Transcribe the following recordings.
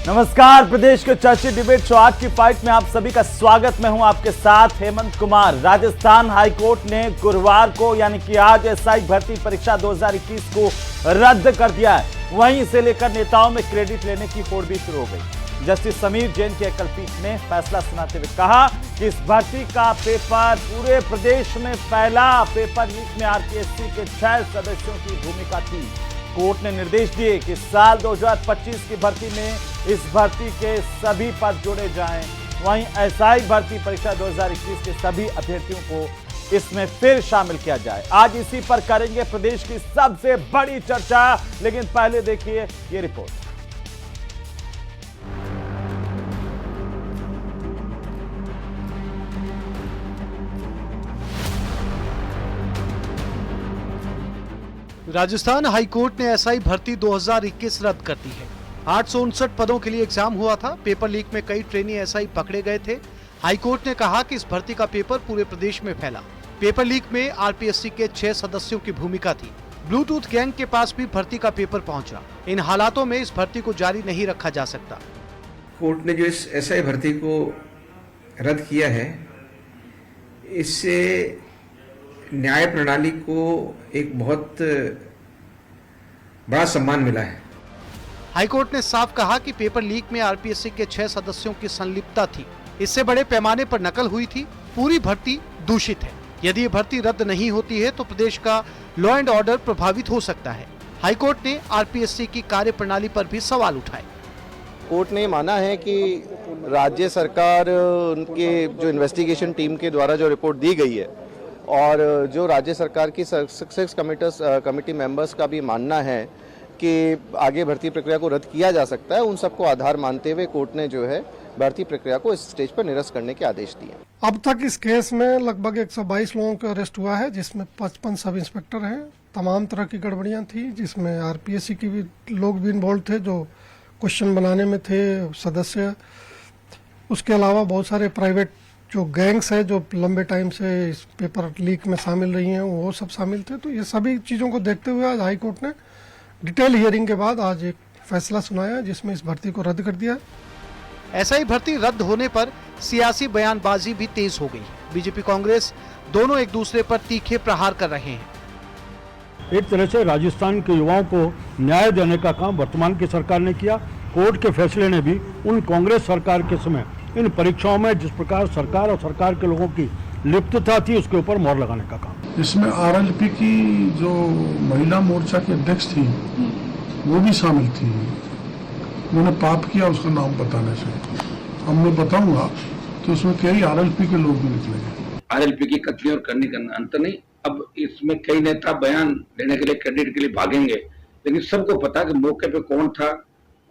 नमस्कार, प्रदेश के चर्चित डिबेट शो आज की फाइट में आप सभी का स्वागत। मैं हूं आपके साथ हेमंत कुमार। राजस्थान हाईकोर्ट ने गुरुवार को यानी कि आज एसआई भर्ती परीक्षा 2021 को रद्द कर दिया है। वहीं इसे लेकर नेताओं में क्रेडिट लेने की होड़ भी शुरू हो गई। जस्टिस समीर जैन की एकल पीठ ने फैसला सुनाते हुए कहा कि इस भर्ती का पेपर पूरे प्रदेश में फैला। पेपर लीक में आरपीएससी के 6 सदस्यों की भूमिका थी। कोर्ट ने निर्देश दिए कि साल 2025 की भर्ती में इस भर्ती के सभी पद जोड़े जाएं। वहीं एसआई भर्ती परीक्षा 2021 के सभी अभ्यर्थियों को इसमें फिर शामिल किया जाए। आज इसी पर करेंगे प्रदेश की सबसे बड़ी चर्चा, लेकिन पहले देखिए ये रिपोर्ट। राजस्थान हाईकोर्ट ने एसआई भर्ती 2021 रद्द कर दी है। 859 पदों के लिए एग्जाम हुआ था। पेपर लीक में कई ट्रेनी एसआई पकड़े गए थे। हाईकोर्ट ने कहा कि इस भर्ती का पेपर पूरे प्रदेश में फैला। पेपर लीक में आरपीएससी के 6 सदस्यों की भूमिका थी। ब्लूटूथ गैंग के पास भी भर्ती का पेपर पहुंचा। इन हालातों में इस भर्ती को जारी नहीं रखा जा सकता। कोर्ट ने जो इस एसआई भर्ती को रद्द किया है, इससे न्याय प्रणाली को एक बहुत बड़ा सम्मान मिला है। हाईकोर्ट ने साफ कहा कि पेपर लीक में आरपीएससी के 6 सदस्यों की संलिप्तता थी। इससे बड़े पैमाने पर नकल हुई थी। पूरी भर्ती दूषित है। यदि ये भर्ती रद्द नहीं होती है तो प्रदेश का लॉ एंड ऑर्डर प्रभावित हो सकता है। हाईकोर्ट ने आरपीएससी की कार्यप्रणाली पर भी सवाल उठाए। कोर्ट ने माना है कि राज्य सरकार उनके जो इन्वेस्टिगेशन टीम के द्वारा जो रिपोर्ट दी गई है और जो राज्य सरकार की 6 कमेटी मेंबर्स का भी मानना है कि आगे भर्ती प्रक्रिया को रद्द किया जा सकता है, उन सबको आधार मानते हुए कोर्ट ने जो है भर्ती प्रक्रिया को इस स्टेज पर निरस्त करने के आदेश दिए। अब तक इस केस में लगभग 122 लोगों को अरेस्ट हुआ है, जिसमें 55 सब इंस्पेक्टर हैं। तमाम तरह की गड़बड़ियां थी, जिसमें आरपीएससी की भी लोग भी इन्वॉल्व थे, जो क्वेश्चन बनाने में थे सदस्य। उसके अलावा बहुत सारे प्राइवेट जो गैंग्स है जो लंबे टाइम से इस पेपर लीक में शामिल रही हैं, वो सब शामिल थे। तो ये सभी चीज़ों को देखते हुए आज हाई कोर्ट ने डिटेल हियरिंग के बाद आज एक फैसला सुनाया, जिसमें इस भर्ती को रद्द कर दिया। एसआई भर्ती रद्द होने पर सियासी बयानबाजी भी तेज हो गई। बीजेपी कांग्रेस दोनों एक दूसरे पर तीखे प्रहार कर रहे हैं। एक तरह से राजस्थान के युवाओं को न्याय देने का काम वर्तमान की सरकार ने किया। कोर्ट के फैसले ने भी उन कांग्रेस सरकार के समय इन परीक्षाओं में जिस प्रकार सरकार और सरकार के लोगों की लिप्तता थी, उसके ऊपर मोहर लगाने का काम। इसमें आरएलपी की जो महिला मोर्चा की अध्यक्ष थी, वो भी शामिल थी। उन्होंने पाप किया उसका नाम बताने से। अब मैं बताऊंगा तो उसमें कई आरएलपी के लोग भी निकलेंगे। आरएलपी की कथनी और करने का अंतर नहीं। अब इसमें कई नेता बयान देने के लिए, क्रेडिट के लिए भागेंगे, लेकिन सबको पता कि मौके पे कौन था,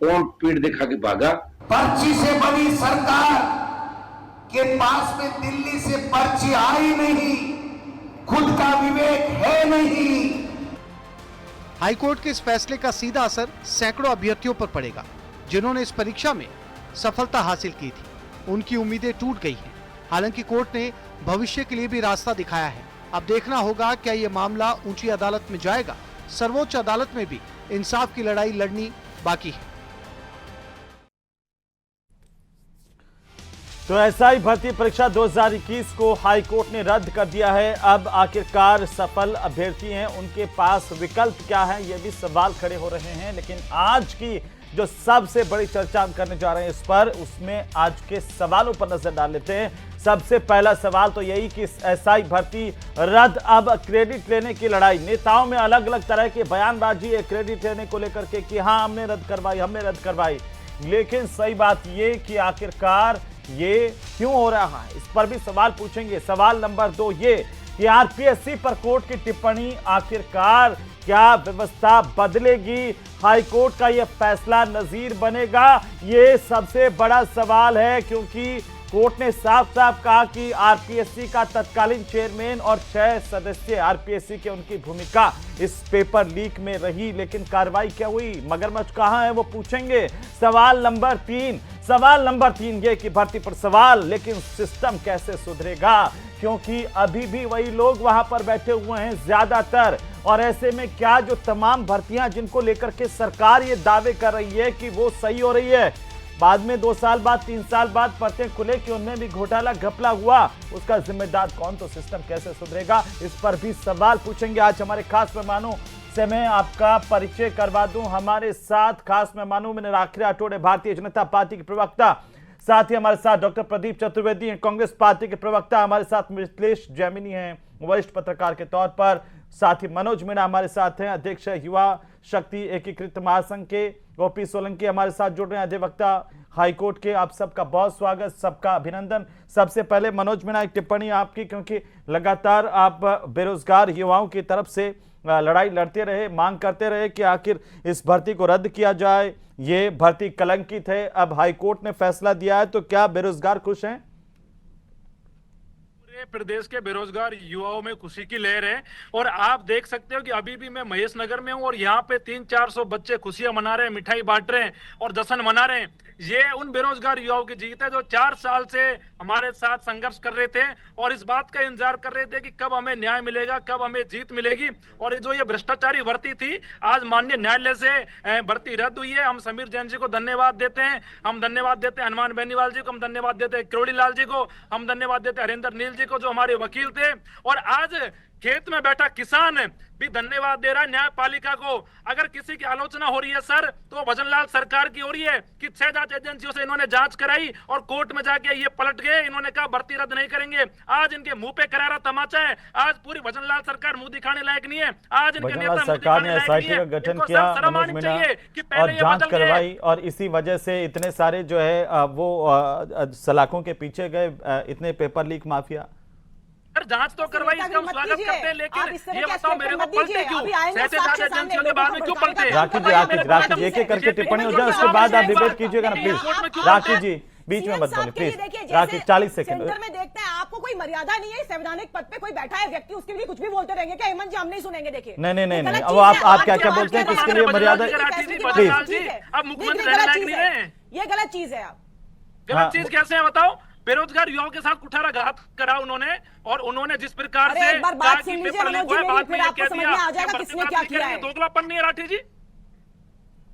कौन पीठ दिखा के भागा। पर्ची से बनी सरकार के पास में दिल्ली से पर्ची आई नहीं, खुद का विवेक है नहीं। हाईकोर्ट के इस फैसले का सीधा असर सैकड़ों अभ्यर्थियों पर पड़ेगा, जिन्होंने इस परीक्षा में सफलता हासिल की थी। उनकी उम्मीदें टूट गई हैं। हालांकि कोर्ट ने भविष्य के लिए भी रास्ता दिखाया है। अब देखना होगा क्या ये मामला ऊंची अदालत में जाएगा। सर्वोच्च अदालत में भी इंसाफ की लड़ाई लड़नी बाकी है। तो एसआई भर्ती परीक्षा 2021 को हाईकोर्ट ने रद्द कर दिया है। अब आखिरकार सफल अभ्यर्थी हैं, उनके पास विकल्प क्या है, ये भी सवाल खड़े हो रहे हैं। लेकिन आज की जो सबसे बड़ी चर्चा हम करने जा रहे हैं इस पर, उसमें आज के सवालों पर नजर डाल लेते हैं। सबसे पहला सवाल तो यही कि एसआई भर्ती रद्द, अब क्रेडिट लेने की लड़ाई। नेताओं में अलग अलग तरह की बयानबाजी है क्रेडिट लेने को लेकर के कि हाँ हमने रद्द करवाई। लेकिन सही बात ये कि आखिरकार ये क्यों हो रहा है, इस पर भी सवाल पूछेंगे। सवाल नंबर 2 ये कि आरपीएससी पर कोर्ट की टिप्पणी आखिरकार क्या व्यवस्था बदलेगी, हाईकोर्ट का यह फैसला नजीर बनेगा, ये सबसे बड़ा सवाल है। क्योंकि कोर्ट ने साफ साफ कहा कि आरपीएससी का तत्कालीन चेयरमैन और 6 सदस्य आरपीएससी के उनकी भूमिका इस पेपर लीक में रही, लेकिन कार्रवाई क्या हुई, मगरमच्छ कहां है, वो पूछेंगे। सवाल नंबर 3 ये कि भर्ती पर सवाल, लेकिन सिस्टम कैसे सुधरेगा, क्योंकि अभी भी वही लोग वहां पर बैठे हुए हैं ज्यादातर। और ऐसे में क्या जो तमाम भर्तियां जिनको लेकर के सरकार ये दावे कर रही है कि वो सही हो रही है, बाद में 2 साल बाद 3 साल बाद परतें खुले कि उनमें भी घोटाला घपला हुआ, उसका जिम्मेदार कौन, तो सिस्टम कैसे सुधरेगा, इस पर भी सवाल पूछेंगे। आज हमारे खास मेहमानों से मैं आपका परिचय करवा दूं। हमारे साथ खास मेहमानों में राखी राठौड़, भारतीय जनता पार्टी के प्रवक्ता, साथ ही हमारे साथ डॉक्टर प्रदीप चतुर्वेदी हैं, कांग्रेस पार्टी के प्रवक्ता, हमारे साथ मिथिलेश जैमिनी हैं वरिष्ठ पत्रकार के तौर पर, साथ ही मनोज मीणा हमारे साथ हैं, अध्यक्ष युवा शक्ति एकीकृत महासंघ के, ओपी सोलंकी हमारे साथ जुड़ रहे हैं, अधिवक्ता हाईकोर्ट के। आप सबका बहुत स्वागत, सबका अभिनंदन। सबसे पहले मनोज मीणा, एक टिप्पणी आपकी, क्योंकि लगातार आप बेरोजगार युवाओं की तरफ से लड़ाई लड़ते रहे, मांग करते रहे कि आखिर इस भर्ती को रद्द किया जाए, ये भर्ती कलंकित है, अब हाईकोर्ट ने फैसला दिया है, तो क्या बेरोजगार खुश हैं? प्रदेश के बेरोजगार युवाओं में खुशी की लहर है। और आप देख सकते हो कि अभी भी मैं महेश नगर में हूं और यहाँ पे 300-400 बच्चे खुशियां मना रहे हैं, मिठाई बांट रहे हैं और जश्न मना रहे हैं। ये उन बेरोजगार युवाओं की जीत है जो 4 साल से हमारे साथ संघर्ष कर रहे थे और इस बात का इंतजार कर रहे थे कि कब हमें न्याय मिलेगा, कब हमें जीत मिलेगी। और जो ये भ्रष्टाचारी भर्ती थी, आज माननीय न्यायालय से भर्ती रद्द हुई है। हम समीर जैन जी को धन्यवाद देते हैं, हम धन्यवाद देते हैं हनुमान बेनीवाल जी को, हम धन्यवाद देते हैं किरोड़ी लाल जी को, हम धन्यवाद देते हैं हरिंदर नील जी को जो हमारे वकील थे। और आज खेत में बैठा किसान भी धन्यवाद दे रहा है न्यायपालिका को। अगर किसी की आलोचना हो रही है सर, तो भजनलाल सरकार की हो रही है कि 6 जांच एजेंसियों से इन्होंने जांच कराई और कोर्ट में जाके ये पलट गए, इन्होंने कहा भर्ती रद्द नहीं करेंगे। आज इनके मुंह पे करारा तमाचा है। आज पूरी भजनलाल सरकार मुंह दिखाने लायक नहीं है। आज इनके नेता सरकार ने एसआईटी का गठन किया, मनोज मीणा, और जांच करवाई, और इसी वजह से इतने सारे जो है वो सलाखों के पीछे गए, इतने पेपर लीक माफिया। जांच तो करवाई, इसका हम स्वागत करते हैं, लेकिन ये बताओ मेरे को पलटे क्यों? ऐसे जांच एजेंसियों के बाद में क्यों पलटे? राखी जी एक एक करके टिप्पणी हो जाए, उसके बाद आप डिबेट कीजिएगा ना प्लीज। राखी जी बीच में मत बोले प्लीज। राखी 40 सेकंड में देखते हैं, आपको कोई मर्यादा नहीं है। संवैधानिक पद पे कोई बैठा है व्यक्ति, उसके लिए कुछ भी बोलते रहेंगे क्या हेमंत जी? हम नहीं सुनेंगे। देखिए नहीं, अब आप क्या क्या बोलते हैं, किसके लिए मर्यादा? अब मुख्यमंत्री ये गलत चीज है। गलत चीज कैसे है बताओ? बेरोजगार युवाओं के साथ कुठाराघात करा उन्होंने, और उन्होंने जिस प्रकार से बात सुन लीजिए मनोज जी, बाद में आपको समझ में आ जाएगा किसने क्या किया है। दोगलापन नहीं है राठी जी।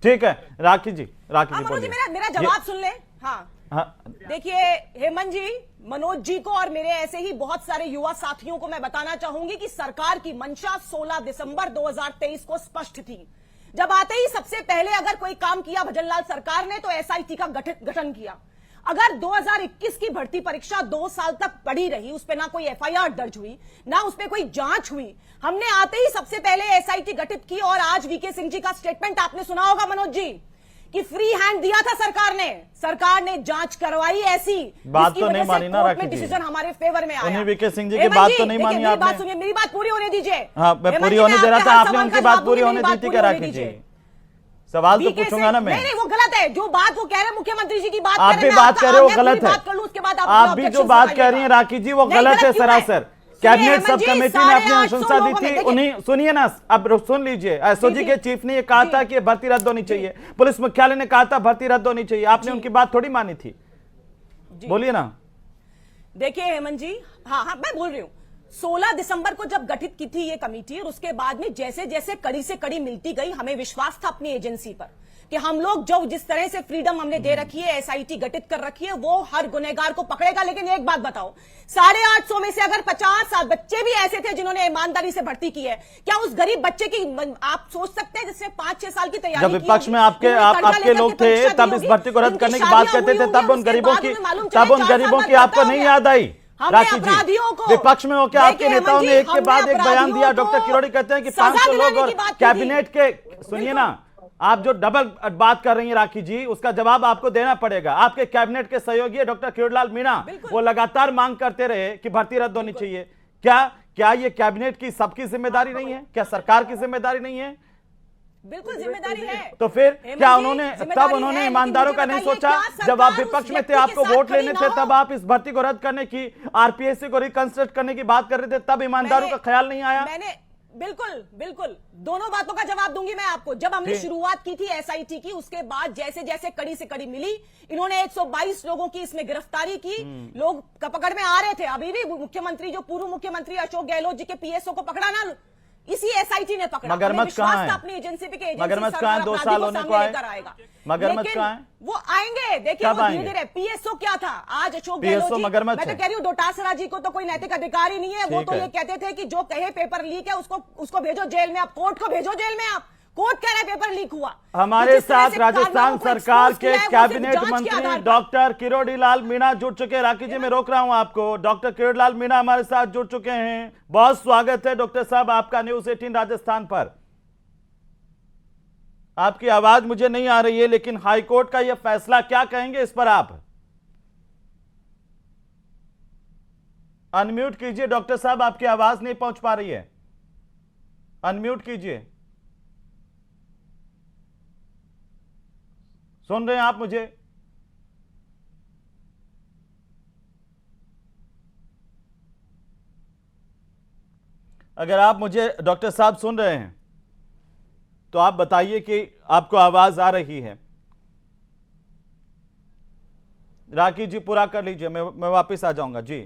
ठीक है राखी जी बोलिए। मेरा जवाब सुन ले। हाँ, देखिए हेमंत जी, मनोज जी को और मेरे ऐसे ही बहुत सारे युवा साथियों को मैं बताना चाहूंगी कि सरकार की मंशा 16 दिसंबर 2023 को स्पष्ट थी। जब आते ही सबसे पहले अगर कोई काम किया भजनलाल सरकार ने, तो एसआईटी का गठन किया। अगर 2021 की भर्ती परीक्षा 2 साल तक पड़ी रही, उस पर ना कोई एफआईआर दर्ज हुई, ना उस पर कोई जांच हुई, हमने आते ही सबसे पहले एसआईटी गठित की। और आज वीके सिंह जी का स्टेटमेंट आपने सुना होगा मनोज जी, कि फ्री हैंड दिया था सरकार ने जांच करवाई ऐसी बात तो नहीं मानी ना राखी जी, डिसीजन हमारे फेवर में आया। उन्हीं वीके सिंह जी की बात तो नहीं मानी आपने। बात सुनिए, मेरी बात पूरी होने दीजिए। हाँ, मैं पूरी होने दे रहा था, आपने उनकी बात पूरी होने दी थी क्या राखी जी? सवाल तो पूछूंगा ना मैं। नहीं, वो गलत है जो बात वो कह रहे हैं। मुख्यमंत्री जी की बात आप भी बात कर रहे हो, गलत है। आप भी जो बात कह रही हैं राखी जी, वो गलत है सरासर। कैबिनेट सब कमेटी ने अपनी अनुशंसा दी थी, उन्हीं सुनिए ना, अब सुन लीजिए। एसओजी के चीफ ने ये कहा था कि भर्ती रद्द होनी चाहिए, पुलिस मुख्यालय ने कहा था भर्ती रद्द होनी चाहिए, आपने उनकी बात थोड़ी मानी थी। बोलिए ना। देखिए हेमंत जी, हाँ मैं बोल रही हूँ, 16 दिसंबर को जब गठित की थी ये कमेटी, और उसके बाद में जैसे जैसे कड़ी से कड़ी मिलती गई, हमें विश्वास था अपनी एजेंसी पर कि हम लोग जो जिस तरह से फ्रीडम हमने दे रखी है, एसआईटी गठित कर रखी है, वो हर गुनहगार को पकड़ेगा। लेकिन एक बात बताओ, 850 में से अगर 50 बच्चे भी ऐसे थे जिन्होंने ईमानदारी से भर्ती की है, क्या उस गरीब बच्चे की आप सोच सकते हैं जिसने 5-6 साल की तैयारी जब विपक्ष में आपके लोग थे, तब इस भर्ती को रद्द करने की बात करते थे, तब उन गरीबों की आपको नहीं याद आई? राखी जी, विपक्ष में होकर आपके नेताओं ने एक के बाद एक बयान दिया। डॉक्टर किरोड़ी कहते हैं कि 500 लोग और कैबिनेट के, सुनिए ना, आप जो डबल बात कर रही हैं राखी जी, उसका जवाब आपको देना पड़ेगा। आपके कैबिनेट के सहयोगी डॉक्टर किरोड़ीलाल मीणा, वो लगातार मांग करते रहे कि भर्ती रद्द होनी चाहिए। क्या ये कैबिनेट की सबकी जिम्मेदारी नहीं है? क्या सरकार की जिम्मेदारी नहीं है? बिल्कुल जिम्मेदारी है। तो फिर क्या उन्होंने ईमानदारों का नहीं सोचा? जब आप विपक्ष में थे, आपको वोट लेने थे, तब आप इस भर्ती को रद्द करने की, आरपीएससी को रिकंस्ट्रक्ट करने की बात कर रहे थे, तब ईमानदारों का ख्याल नहीं आया? बिल्कुल दोनों बातों का जवाब दूंगी मैं आपको। जब हमने शुरुआत की थी एसआईटी की, उसके बाद जैसे जैसे कड़ी से कड़ी मिली, इन्होंने 122 लोगों की इसमें गिरफ्तारी की। लोग पकड़ में आ रहे थे। अभी भी मुख्यमंत्री, जो पूर्व मुख्यमंत्री अशोक गहलोत जी के पीएसओ को पकड़ा ना, इसी एसआईटी ने पकड़ा। मगरमच्छ कहां है? अपनी एजेंसी पे, मगरमच्छ कहां है? 2 साल होने को आए। मगरमच्छ लेकिन कहाँ है? वो आएंगे, देखिए कब वो आएंगे? धीरे-धीरे पीएसओ क्या था आज अशोक PSO गहलोत जी, मगरमच्छ मैं तो है। कह रही हूँ डोटासरा जी को तो कोई नैतिक अधिकार ही नहीं है। वो ठीक तो है। ये कहते थे कि जो कहे पेपर लीक है उसको भेजो जेल में, आप कोर्ट को भेजो जेल में, आप कोर्ट कह रहे हैं पेपर लीक हुआ। हमारे जिस तरह साथ से राजस्थान कारनामों को सरकार expose के किया है, वो सिर्फ कैबिनेट जांच के मंत्री आधार पर। डॉक्टर किरोड़ीलाल मीणा जुड़ चुके हैं। राखी जी मैं रोक रहा हूं आपको। डॉक्टर किरोड़ीलाल मीणा हमारे साथ जुड़ चुके हैं। बहुत स्वागत है डॉक्टर साहब आपका न्यूज 18 राजस्थान पर। आपकी आवाज मुझे नहीं आ रही है, लेकिन हाईकोर्ट का यह फैसला, क्या कहेंगे इस पर आप? अनम्यूट कीजिए डॉक्टर साहब, आपकी आवाज नहीं पहुंच पा रही है, अनम्यूट कीजिए। सुन रहे हैं आप मुझे? अगर आप मुझे डॉक्टर साहब सुन रहे हैं तो आप बताइए कि आपको आवाज आ रही है। राखी जी पूरा कर लीजिए, मैं वापस आ जाऊंगा जी,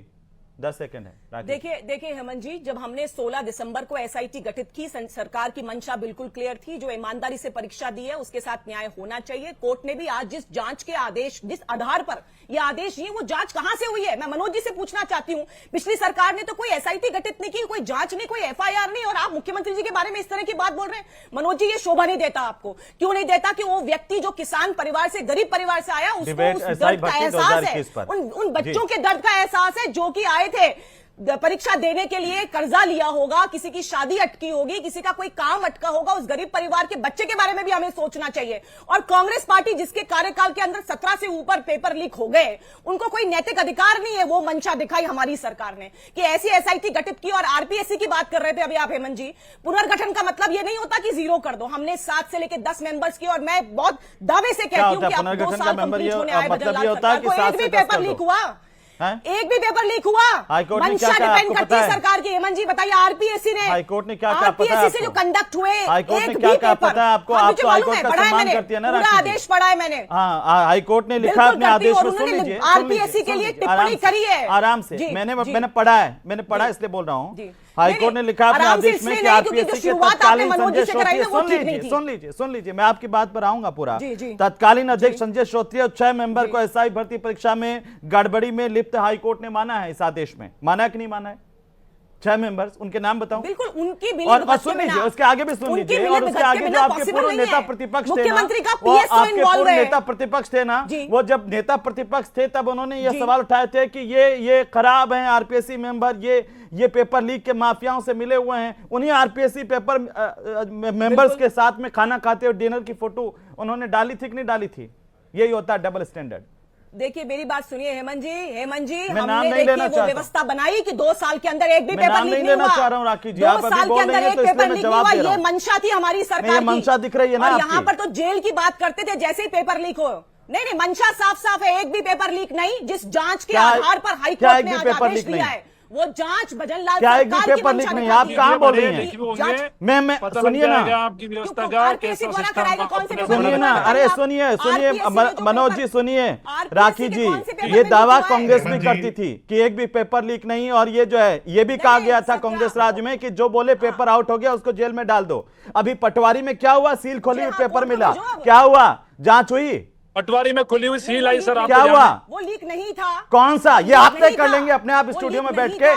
10 सेकंड है। देखिए हेमंत जी, जब हमने 16 दिसंबर को एसआईटी गठित की, सरकार की मंशा बिल्कुल क्लियर थी, जो ईमानदारी से परीक्षा दी है उसके साथ न्याय होना चाहिए। कोर्ट ने भी आज जिस जांच के आदेश, जिस आधार पर यह आदेश दिए, वो जांच कहां से हुई है मैं मनोज जी से पूछना चाहती हूं। पिछली सरकार ने तो कोई एसआईटी गठित नहीं की, कोई जांच नहीं, कोई एफआईआर नहीं, और आप मुख्यमंत्री जी के बारे में इस तरह की बात बोल रहे हैं। मनोज जी ये शोभा नहीं देता आपको, क्यों नहीं देता कि वो व्यक्ति जो किसान परिवार से, गरीब परिवार से आया, उसको उस दर्द का एहसास है, उन बच्चों के दर्द का एहसास है जो कि आए थे परीक्षा देने के लिए, कर्जा लिया होगा, किसी की शादी अटकी होगी, किसी का कोई काम अटका होगा, उस गरीब परिवार के बच्चे के बारे में भी हमें सोचना चाहिए। और कांग्रेस पार्टी जिसके कार्यकाल के अंदर 17 से ऊपर पेपर लीक हो गए, उनको कोई नैतिक अधिकार नहीं है। वो मंशा दिखाई हमारी सरकार ने कि ऐसी एसआईटी गठित की। और आरपीएससी की बात कर रहे थे अभी आप हेमंत जी, पुनर्गठन का मतलब ये नहीं होता कि 0 कर दो। हमने 7 से लेकर 10 मेंबर्स की, और मैं बहुत दावे से कहती हूँ कि अब 2 साल कंप्लीट होने आए बदलाव सरकार को, एक भी पेपर लीक हुआ, एक भी पेपर लीक हुआ, मंशा डिपेंड करती है सरकार की। हेमंत जी बताइए, आरपीएससी ने, हाईकोर्ट ने क्या कहा, आरपीएससी से जो कंडक्ट हुए, हाईकोर्ट ने एक क्या भी कहा पेपर, पता है आपको? आप तो हाईकोर्ट का सम्मान करती है ना, पूरा आदेश पढ़ा है मैंने। हाँ, हाईकोर्ट ने लिखा अपने आदेश में, सुन लीजिए, आरपीएससी के लिए टिप्पणी करी है आराम से। मैंने पढ़ा है, मैंने पढ़ा इसलिए बोल रहा हूँ। हाईकोर्ट ने लिखा अपने आदेश में कि आरपीएससी के तत्कालीन संजय श्रोत्रिय, सुन लीजिए, मैं आपकी बात पर आऊंगा पूरा। तत्कालीन अध्यक्ष संजय श्रोत्रिय और 6 मेंबर को एसआई भर्ती परीक्षा में गड़बड़ी में लिप्त हाईकोर्ट ने माना है। इस आदेश में माना है कि नहीं माना है? 6 मेंबर्स, उनके नाम बताऊं? बिल्कुल, उनकी और सुन लीजिए, उसके आगे भी सुन लीजिए, और उसके आगे जो आपके पूर्व नेता प्रतिपक्ष थे ना, वो आपके पूर्व नेता प्रतिपक्ष थे ना, वो जब नेता प्रतिपक्ष थे तब उन्होंने ये सवाल उठाए थे कि ये खराब हैं आरपीएससी मेंबर, ये पेपर लीक के माफियाओं से मिले हुए हैं। उन्हीं आरपीएससी पेपर मेंबर्स के साथ में खाना खाते और डिनर की फोटो उन्होंने डाली थी कि नहीं डाली थी? यही होता है डबल स्टैंडर्ड। देखिए मेरी बात सुनिए हेमंत जी, मैं नाम हमने नहीं लेना देखिए वो व्यवस्था बनाई कि 2 साल के अंदर एक भी पेपर लीक नहीं हुआ। चाह रहा हूं राखी जी, 2 आप साल के अंदर एक पेपर लीक नहीं हुआ, ये मंशा थी हमारी सरकार की। मंशा दिख रही है ना और यहाँ पर तो जेल की बात करते थे जैसे ही पेपर लीक हो। नहीं, मंशा साफ साफ है, एक भी पेपर लीक नहीं। जिस जांच के आधार पर हाईकोर्ट ने आदेश दिया है, वो जांच भजन लाल क्या एक भी पेपर लीक नहीं? आप कहां बोल रही हैं? मैं सुनिए ना, आपकी व्यवस्था का कैसा सिस्टम, सुनिए ना, अरे सुनिए मनोज जी, सुनिए राखी जी, ये दावा कांग्रेस भी करती थी कि एक भी पेपर लीक नहीं। और ये जो है, ये भी कहा गया था कांग्रेस राज में कि जो बोले पेपर आउट हो गया उसको जेल में डाल दो। अभी पटवारी में क्या हुआ? सील खोली हुई पेपर मिला, क्या हुआ? जांच हुई? पटवारी में खुली हुई सील आई सर, क्या हुआ? वो लीक नहीं था। कौन सा? ये आप तय कर लेंगे अपने आप स्टूडियो में बैठ के?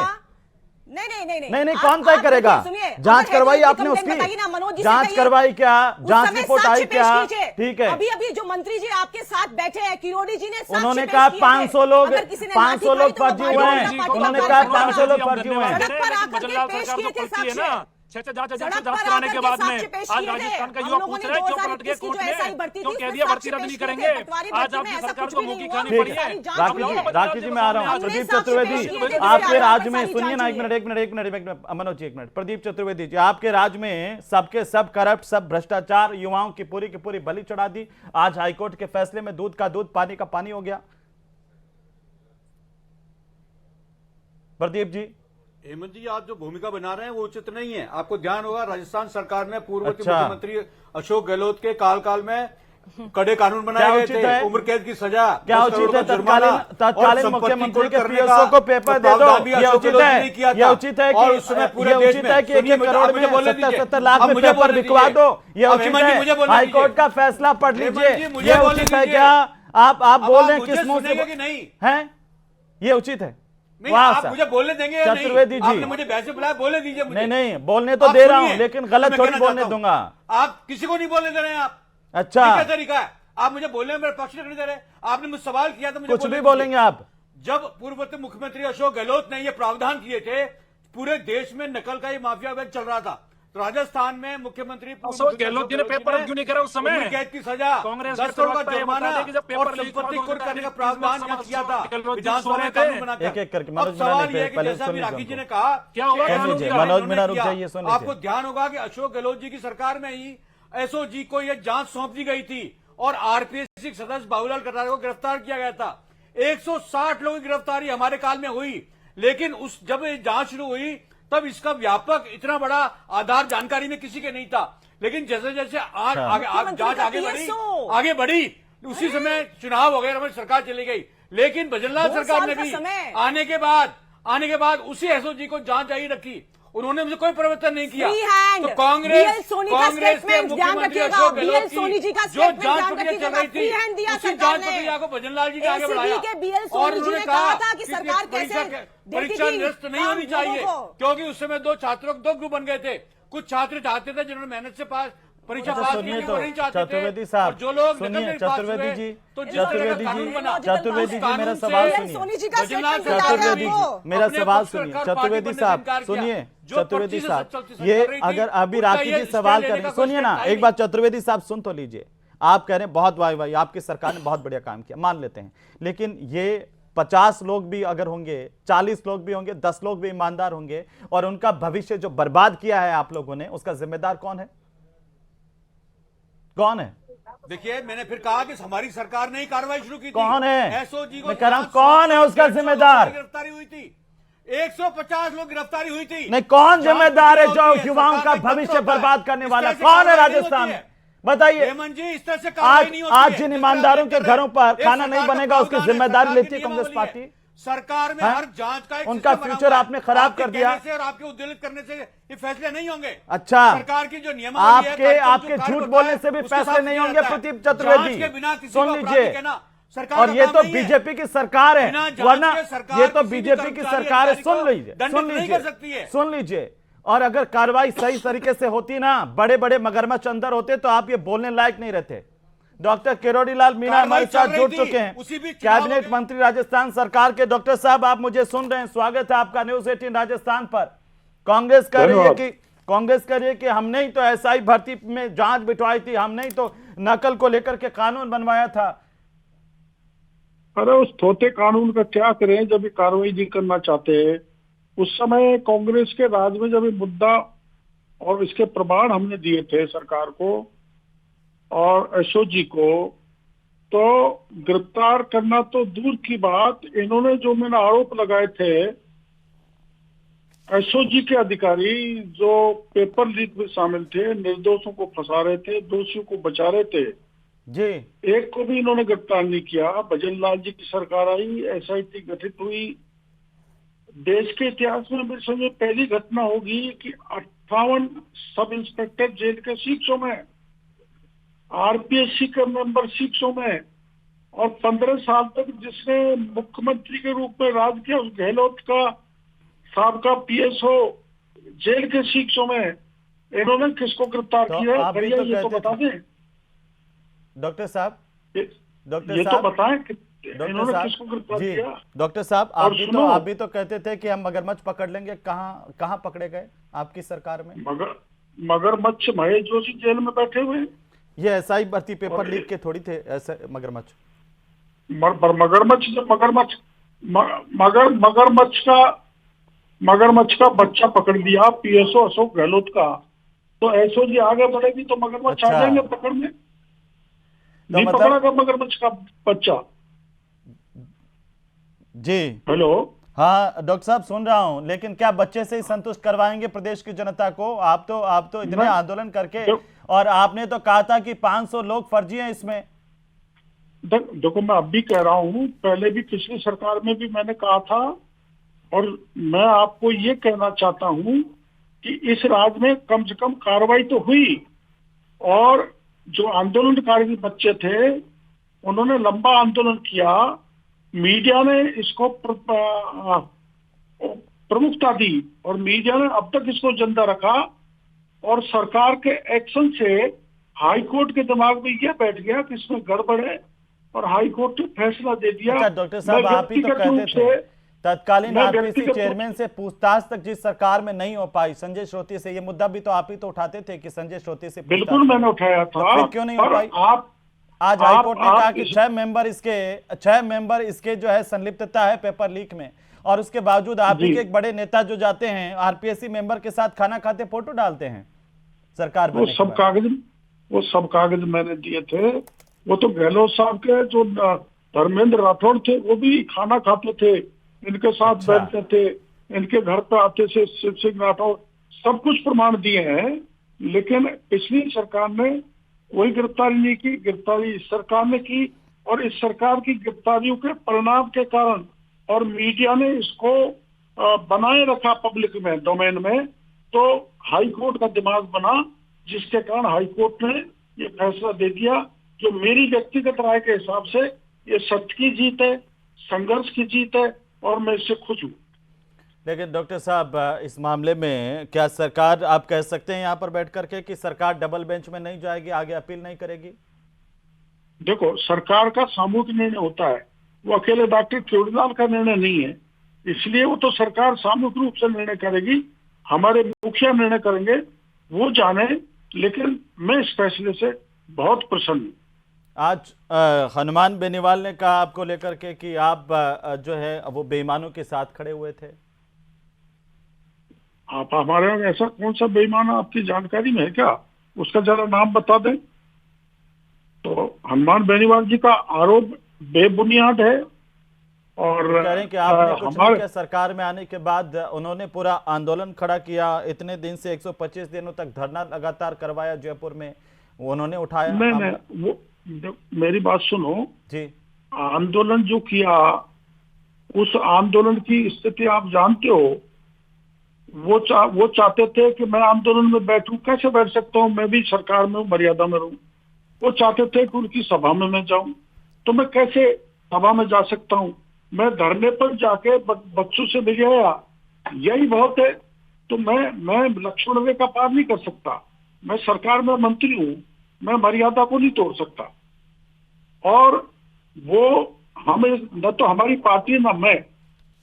नहीं, कौन तय करेगा? जांच करवाई आपने उसकी? जांच करवाई क्या? जांच रिपोर्ट आई क्या? ठीक है, अभी जो मंत्री जी आपके साथ बैठे हैं, किरोड़ी जी ने, उन्होंने कहा 500 लोग फर्जी हुए हैं। उन्होंने कहा 500 लोग फर्जी हुए हैं। जांच कराने के बाद में आज राजस्थान का युवा पूछ रहा है क्यों पलट गए कोर्ट ने, क्यों कह दिया भर्ती रद्द नहीं करेंगे? आज आपकी सरकार को मुंह की खानी पड़ी है। राखी जी मैं आ रहा हूँ। प्रदीप चतुर्वेदी, आपके राज्य में, सुनिए ना, एक मिनट मनोज जी, एक मिनट। प्रदीप चतुर्वेदी जी, आपके राज्य में सबके सब करप्ट, सब भ्रष्टाचार, युवाओं की पूरी बलि चढ़ा दी। आज हाईकोर्ट के फैसले में दूध का दूध, पानी का पानी हो गया। प्रदीप जी, हेमंत जी, आप जो भूमिका बना रहे हैं वो उचित नहीं है। आपको ध्यान होगा, राजस्थान सरकार में पूर्व मुख्यमंत्री अशोक गहलोत के काल में कड़े कानून बनाए गए थे, उम्र कैद की सजा, क्या उचित है तत्कालीन मुख्यमंत्री के पीएसओ को पेपर दे दो? ये उचित है? ये उचित है कि एक करोड़ में 70 लाख में पेपर बिकवा दो? ये उचित है? हाईकोर्ट का फैसला पढ़ लीजिए, ये उचित है क्या? आप बोल रहे हैं किस मुंह से कि नहीं है? ये उचित है? नहीं, आप मुझे बोलने देंगे या नहीं? चतुर्वेदी जी, आपने मुझे वैसे बुलाया, बोलने दीजिए मुझे। नहीं बोलने तो दे रहा हूं, लेकिन गलत थोड़ी बोलने दूंगा। आप किसी को नहीं बोलने दे रहे हैं। आप अच्छा, क्या तरीका है? आप मुझे बोलने में मेरा पक्ष नहीं दे रहे। आपने मुझसे सवाल किया तो मुझे कुछ भी बोलेंगे आप। जब पूर्ववर्ती मुख्यमंत्री अशोक गहलोत ने ये प्रावधान किए थे, पूरे देश में नकल का ये माफिया वैग चल रहा था, तो राजस्थान में मुख्यमंत्री अशोक गहलोत जी ने पेपर क्यों नहीं करा उस समय? कैद की सजा, कांग्रेस 10 करोड़ का जुर्माना और संपत्ति कुर्क करने का प्रावधान यहाँ किया था विधानसभा में कानून बनाकर। एक करके अब मनोज सवाल मीणा ये है कि जैसा अभी राखी जी ने कहा, क्या होगा? मनोज मीणा रुक जाइए, सुन लीजिए। आपको ध्यान होगा कि अशोक गहलोत जी की सरकार में ही एसओजी को यह जांच सौंप दी गई थी और आरपीएससी के सदस्य बाबूलाल कटारिया को गिरफ्तार किया गया था। 160 लोगों की गिरफ्तारी हमारे काल में हुई, लेकिन जब ये जांच शुरू हुई तब इसका व्यापक इतना बड़ा आधार जानकारी में किसी के नहीं था। लेकिन जैसे जैसे जांच आगे बढ़ी उसी समय चुनाव वगैरह में सरकार चली गई। लेकिन भजनलाल सरकार ने भी आने के बाद उसी एसओजी को जांच जारी रखी, उन्होंने मुझे कोई परिवर्तन नहीं किया। तो कांग्रेस के मुख्यमंत्री अशोक गहलोत की जो जांच प्रक्रिया चल रही थी, उसी जांच प्रक्रिया को भजनलाल जी ने आगे बढ़ाया और उन्होंने कहा कि परीक्षा निरस्त नहीं होनी चाहिए, क्योंकि उस समय 2 छात्रों के 2 ग्रुप बन गए थे। कुछ छात्र चाहते थे जिन्होंने मेहनत से परीक्षा पास की, वो नहीं चाहते थे। चतुर्वेदी साहब, जो लोग सुनिए चतुर्वेदी जी, तो चतुर्वेदी जी मेरा सवाल सुनिए। चतुर्वेदी जी मेरा सवाल सुनिए। चतुर्वेदी साहब सुनिए, चतुर्वेदी साहब, ये अगर अभी राखी जी सवाल करेंगे, सुनिए ना एक बात, चतुर्वेदी साहब सुन तो लीजिए। आप कह रहे हैं बहुत वाह आपकी सरकार ने बहुत बढ़िया काम किया, मान लेते हैं, लेकिन ये 50 लोग भी अगर होंगे, 40 लोग भी होंगे, 10 लोग भी ईमानदार होंगे और उनका भविष्य जो बर्बाद किया है आप लोगों ने, उसका जिम्मेदार कौन है? कौन है? देखिए, मैंने फिर कहा कि हमारी सरकार ने ही कार्रवाई शुरू की थी। कौन है? एसओजी को मैं कह रहा हूं कौन है उसका जिम्मेदार? गिरफ्तारी हुई थी, 150 लोग गिरफ्तारी हुई थी। नहीं, कौन जिम्मेदार है जो युवाओं का भविष्य बर्बाद करने वाला? कौन है राजस्थान में? बताइए। हेमंत जी, इस तरह से कार्रवाई नहीं होती है। आज जिन ईमानदारों के घरों पर खाना नहीं बनेगा उसकी जिम्मेदारी लेती है कांग्रेस पार्टी। सरकार में हर जांच का उनका फ्यूचर आपने खराब कर दिया और आपके उद्दलित करने से ये फैसले नहीं होंगे। अच्छा, सरकार की जो नियमावली है, आपके झूठ बोलने से भी फैसले नहीं होंगे प्रदीप चतुर्वेदी, सुन लीजिए। और ये तो बीजेपी की सरकार है, वरना ये तो बीजेपी की सरकार है। सुन लीजिए। और अगर कार्रवाई सही तरीके से होती ना, बड़े बड़े मगरमच्छ अंदर होते तो आप ये बोलने लायक नहीं रहते। डॉक्टर किरोड़ीलाल मीणा हमारे साथ जुड़ चुके हैं, कैबिनेट मंत्री राजस्थान सरकार के। डॉक्टर साहब, आप मुझे सुन रहे हैं? स्वागत है आपका न्यूज 18 राजस्थान पर। कांग्रेस कह रही है कि हमने ही तो एसआई भर्ती में जांच बिठवाई थी, हमने ही तो नकल को लेकर के कानून बनवाया था। अरे उस थोथे कानून का क्या करें जब ये कार्रवाई नहीं करना चाहते। उस समय कांग्रेस के राज में जब ये मुद्दा और इसके प्रमाण हमने दिए थे सरकार को और एसओजी को, तो गिरफ्तार करना तो दूर की बात, इन्होंने जो मैंने आरोप लगाए थे, एसओजी के अधिकारी जो पेपर लीक में शामिल थे, निर्दोषों को फंसा रहे थे, दोषियों को बचा रहे थे जी, एक को भी इन्होंने गिरफ्तार नहीं किया। भजनलाल जी की सरकार आई, एसआईटी गठित हुई। देश के इतिहास में मेरे समझ पहली घटना होगी कि 58 सब इंस्पेक्टर जेल के शिक्षों में, आरपीएससी के मेंबर शिक्षों में, और 15 साल तक जिसने मुख्यमंत्री के रूप में राज किया उस गहलोत का साबका पीएसओ जेल के शिक्षों में, इन्होंने किसको गिरफ्तार किया? भैया ये तो बता दें डॉक्टर साहब। ये तो बताएं कि इन्होंने किसको गिरफ्तार किया? डॉक्टर साहब, आप भी तो कहते थे कि हम मगरमच्छ पकड़ लेंगे। कहाँ पकड़े गए आपकी सरकार में? मगरमच्छ महेश जोशी जेल में बैठे हुए। ये एसआई भर्ती पेपर लीक के थोड़ी थे ऐसे मगरमच्छ। मगरमच्छ का बच्चा पकड़ दिया पीएसओ अशोक गहलोत का, तो एसओजी आगे बढ़ेगी तो मगरमच्छ आ जाएंगे पकड़ने। नहीं पकड़ा गया मगरमच्छ का बच्चा। जी हेलो, हाँ डॉक्टर साहब सुन रहा हूं, लेकिन क्या बच्चे से ही संतुष्ट करवाएंगे प्रदेश की जनता को? आप तो इतने आंदोलन करके, और आपने तो कहा था कि 500 लोग फर्जी हैं इसमें। देखो मैं अब भी कह रहा हूँ, पहले भी पिछली सरकार में भी मैंने कहा था, और मैं आपको ये कहना चाहता हूँ कि इस राज्य में कम से कम कार्रवाई तो हुई, और जो आंदोलनकारी बच्चे थे उन्होंने लंबा आंदोलन किया, मीडिया ने इसको प्रमुखता दी और मीडिया ने अब तक इसको जिंदा रखा, और सरकार के एक्शन से हाई कोर्ट के दिमाग में यह बैठ गया कि इसमें गड़बड़ है और हाई कोर्ट ने फैसला दे दिया। अच्छा डॉक्टर साहब, आप ही तो कहते थे तत्कालीन आरपीसी चेयरमैन से पूछताछ तक जिस सरकार में नहीं हो पाई, संजय श्रोती से, ये मुद्दा भी तो आप ही तो उठाते थे कि संजय श्रोती से बिल्कुल मैंने उठाया था, फिर क्यों नहीं हो पाई? आज हाईकोर्ट ने कहा कि 6 मेंबर इसके जो है संलिप्तता है पेपर लीक में, और उसके बावजूद आप ही के एक बड़े नेता जो जाते हैं आरपीएससी मेंबर के साथ खाना खाते फोटो डालते हैं सरकार वो सब कागज मैंने दिए थे। वो तो गहलोत साहब के जो धर्मेंद्र राठौड़ थे वो भी खाना खाते थे, इनके साथ बैठते थे, इनके घर पे आते थे शिव सिंह राठौड़, सब कुछ प्रमाण दिए हैं। लेकिन पिछली सरकार ने कोई गिरफ्तारी नहीं की, गिरफ्तारी इस सरकार ने की, और इस सरकार की गिरफ्तारियों के परिणाम के कारण और मीडिया ने इसको बनाए रखा पब्लिक में, डोमेन में, तो हाई कोर्ट का दिमाग बना, जिसके कारण हाई कोर्ट ने ये फैसला दे दिया, जो मेरी व्यक्तिगत राय के हिसाब से ये सत्य की जीत है, संघर्ष की जीत है, और मैं इससे खुश हूँ। लेकिन डॉक्टर साहब, इस मामले में क्या सरकार, आप कह सकते हैं यहाँ पर बैठ करके कि सरकार डबल बेंच में नहीं जाएगी, आगे अपील नहीं करेगी? देखो, सरकार का सामूहिक निर्णय होता है, वो अकेले डॉक्टर चौड़ीलाल का निर्णय नहीं है, इसलिए वो तो सरकार सामूहिक रूप से निर्णय करेगी, हमारे मुखिया निर्णय करेंगे, वो जाने। लेकिन मैं इस फैसले से बहुत प्रसन्न हूँ। आज हनुमान बेनीवाल ने कहा आपको लेकर के कि आप जो है वो बेईमानों के साथ खड़े हुए थे। आप हमारे यहाँ ऐसा कौन सा बेईमान आपकी जानकारी में है क्या? उसका जरा नाम बता दें। तो हनुमान बेनीवाल जी का आरोप बेबुनियाद है, और कह रहे हैं कि आपने कुछ नहीं किया। सरकार में आने के बाद उन्होंने पूरा आंदोलन खड़ा किया, इतने दिन से 125 दिनों तक धरना लगातार करवाया जयपुर में, उन्होंने उठाया। नहीं, वो मेरी बात सुनो जी। आंदोलन जो किया, उस आंदोलन की स्थिति आप जानते हो। वो चाहते थे कि मैं आंदोलन में बैठूं, कैसे बैठ सकता हूं, मैं भी सरकार में हूं, मर्यादा में रहूं। वो चाहते थे कि उनकी सभा में मैं जाऊं, तो मैं कैसे सभा में जा सकता हूं? मैं धरने पर जाके बच्चों से मिल आया, यही बहुत है। तो मैं लक्ष्मण रेखा पार नहीं कर सकता, मैं सरकार में मंत्री हूं, मैं मर्यादा को नहीं तोड़ सकता। और वो हमें न तो हमारी पार्टी न मैं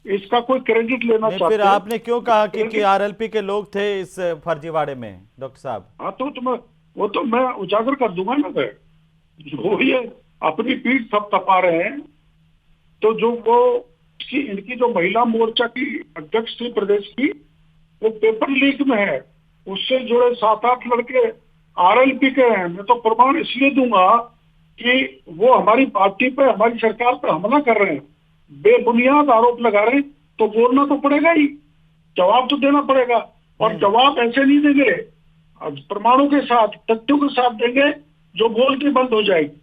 इसका कोई क्रेडिट लेना चाहते। फिर आपने क्यों कहा कि आरएलपी के लोग थे इस फर्जीवाड़े में डॉक्टर साहब? हाँ, तो मैं उजागर कर दूंगा ना। मैं जो ये अपनी पीठ थपथपा रहे हैं, तो जो वो इनकी जो महिला मोर्चा की अध्यक्ष थी प्रदेश की, वो पेपर लीक में है, उससे जुड़े 7-8 लड़के आरएलपी के हैं। मैं तो प्रमाण इसलिए दूंगा कि वो हमारी पार्टी पे, हमारी सरकार पे हमला कर रहे हैं, बेबुनियाद आरोप लगा रहे हैं, तो बोलना तो पड़ेगा ही, जवाब तो देना पड़ेगा। और जवाब ऐसे नहीं देंगे, प्रमाणों के साथ, तथ्यों के साथ देंगे, जो बोल के बंद हो जाएगी।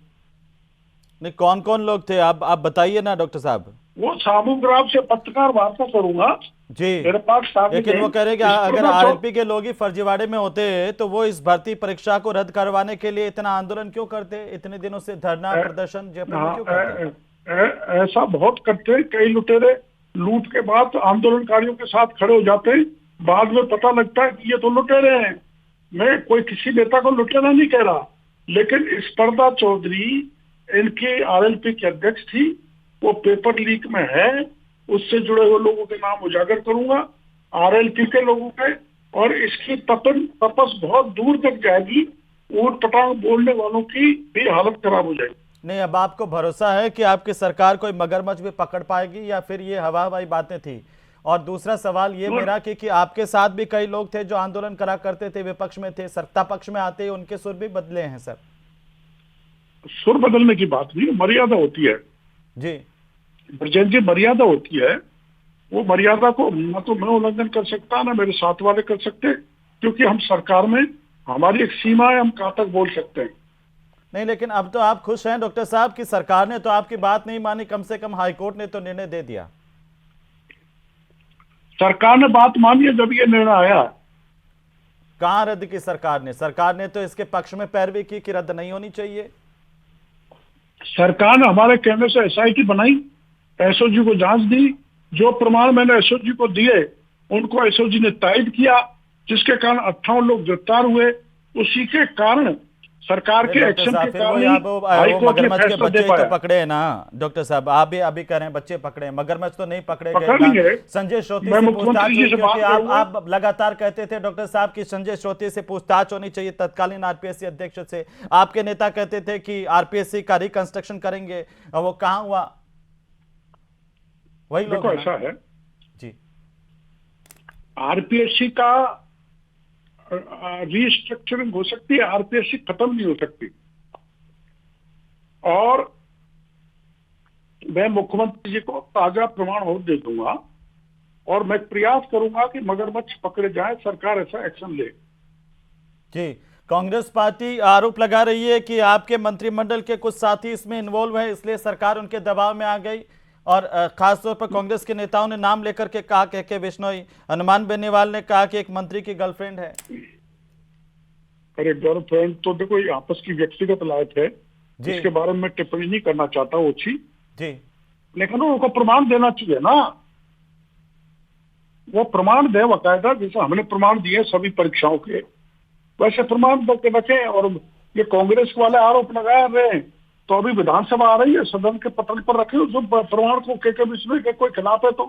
नहीं, कौन कौन लोग थे आप बताइए ना डॉक्टर साहब। वो सामूहिक रूप से पत्रकार वार्ता करूंगा जी, मेरे पास। लेकिन वो कह रहे हैं कि अगर आरएलपी के लोग ही फर्जीवाड़े में होते तो वो इस भर्ती परीक्षा को रद्द करवाने के लिए इतना आंदोलन क्यों करते, इतने दिनों से धरना प्रदर्शन जयपुर में क्यों करते? ऐसा बहुत करते हैं। कई लुटेरे लूट के बाद आंदोलनकारियों के साथ खड़े हो जाते हैं, बाद में पता लगता है कि ये तो लुटेरे हैं। मैं कोई किसी नेता को लुटेरा नहीं कह रहा, लेकिन स्पर्धा चौधरी इनकी आरएलपी की अध्यक्ष थी, वो पेपर लीक में है, उससे जुड़े हुए लोगों के नाम उजागर करूंगा, आरएलपी के लोगों के, और इसकी तपस बहुत दूर तक जाएगी, ऊट पटांग बोलने वालों की भी हालत खराब हो जाएगी। नहीं, अब आपको भरोसा है कि आपकी सरकार कोई मगरमच्छ भी पकड़ पाएगी, या फिर ये हवा हवाई बातें थी? और दूसरा सवाल ये मेरा कि आपके साथ भी कई लोग थे जो आंदोलन करा करते थे, विपक्ष में थे, सत्ता पक्ष में आते उनके सुर भी बदले हैं सर। सुर बदलने की बात नहीं, मर्यादा होती है जी ब्रजेश जी, मर्यादा होती है। वो मर्यादा को न तो मैं उल्लंघन कर सकता ना मेरे साथ वाले कर सकते, क्योंकि हम सरकार में हमारी एक सीमा है, हम कहाँ तक बोल सकते हैं। नहीं, लेकिन अब तो आप खुश हैं डॉक्टर साहब कि सरकार ने तो आपकी बात नहीं मानी, कम से कम हाईकोर्ट ने तो निर्णय दे दिया। सरकार ने बात मानी है जब ये निर्णय आया। कहां रद्द की सरकार ने? सरकार ने तो इसके पक्ष में पैरवी की कि रद्द नहीं होनी चाहिए। सरकार ने हमारे कहने से एसआईटी बनाई, एसओजी को जांच दी, जो प्रमाण मैंने एसओजी को दिए उनको एसओजी ने तायद किया, जिसके कारण 58 लोग गिरफ्तार हुए। उसी के कारण सरकार के एक्शन के कारण हाईकोर्ट ने फैसला बच्चे दे पाया। तो पकड़े हैं ना डॉक्टर साहब, आप भी अभी कह रहे हैं बच्चे पकड़े हैं, मगरमच्छ तो नहीं पकड़े गए। संजय श्रोती से पूछताछ हुई, क्योंकि आप लगातार कहते थे डॉक्टर साहब कि संजय श्रोती से पूछताछ होनी चाहिए, तत्कालीन आरपीएससी अध्यक्ष से। आपके नेता कहते थे कि आरपीएससी का रिकंस्ट्रक्शन करेंगे, और वो कहां हुआ? वही लोग देखो ऐसा है जी, आरपीएससी का रीस्ट्रक्चरिंग हो सकती है, आरपीएससी खत्म नहीं हो सकती। और मैं मुख्यमंत्री जी को ताजा प्रमाण और दे दूंगा, और मैं प्रयास करूंगा कि मगरमच्छ पकड़े जाए, सरकार ऐसा एक्शन ले। जी, कांग्रेस पार्टी आरोप लगा रही है कि आपके मंत्रिमंडल के कुछ साथी इसमें इन्वॉल्व है, इसलिए सरकार उनके दबाव में आ गई। और खासतौर पर कांग्रेस के नेताओं ने नाम लेकर के कहा, के बिश्नोई, हनुमान बेनीवाल ने कहा कि एक मंत्री की गर्लफ्रेंड है। अरे गर्लफ्रेंड तो देखो ये आपस की व्यक्तिगत लायक है, इसके बारे में टिप्पणी नहीं करना चाहता ओछी जी, लेकिन उनको प्रमाण देना चाहिए ना, वो प्रमाण दे बकायदा, जैसे हमने प्रमाण दिए सभी परीक्षाओं के, वैसे प्रमाण रखे। और ये कांग्रेस वाले आरोप लगा रहे हैं, तो अभी विधानसभा आ रही है, सदन के पटल पर रखे उस प्रमाण को, के बिश्नोई के कोई खिलाफ है तो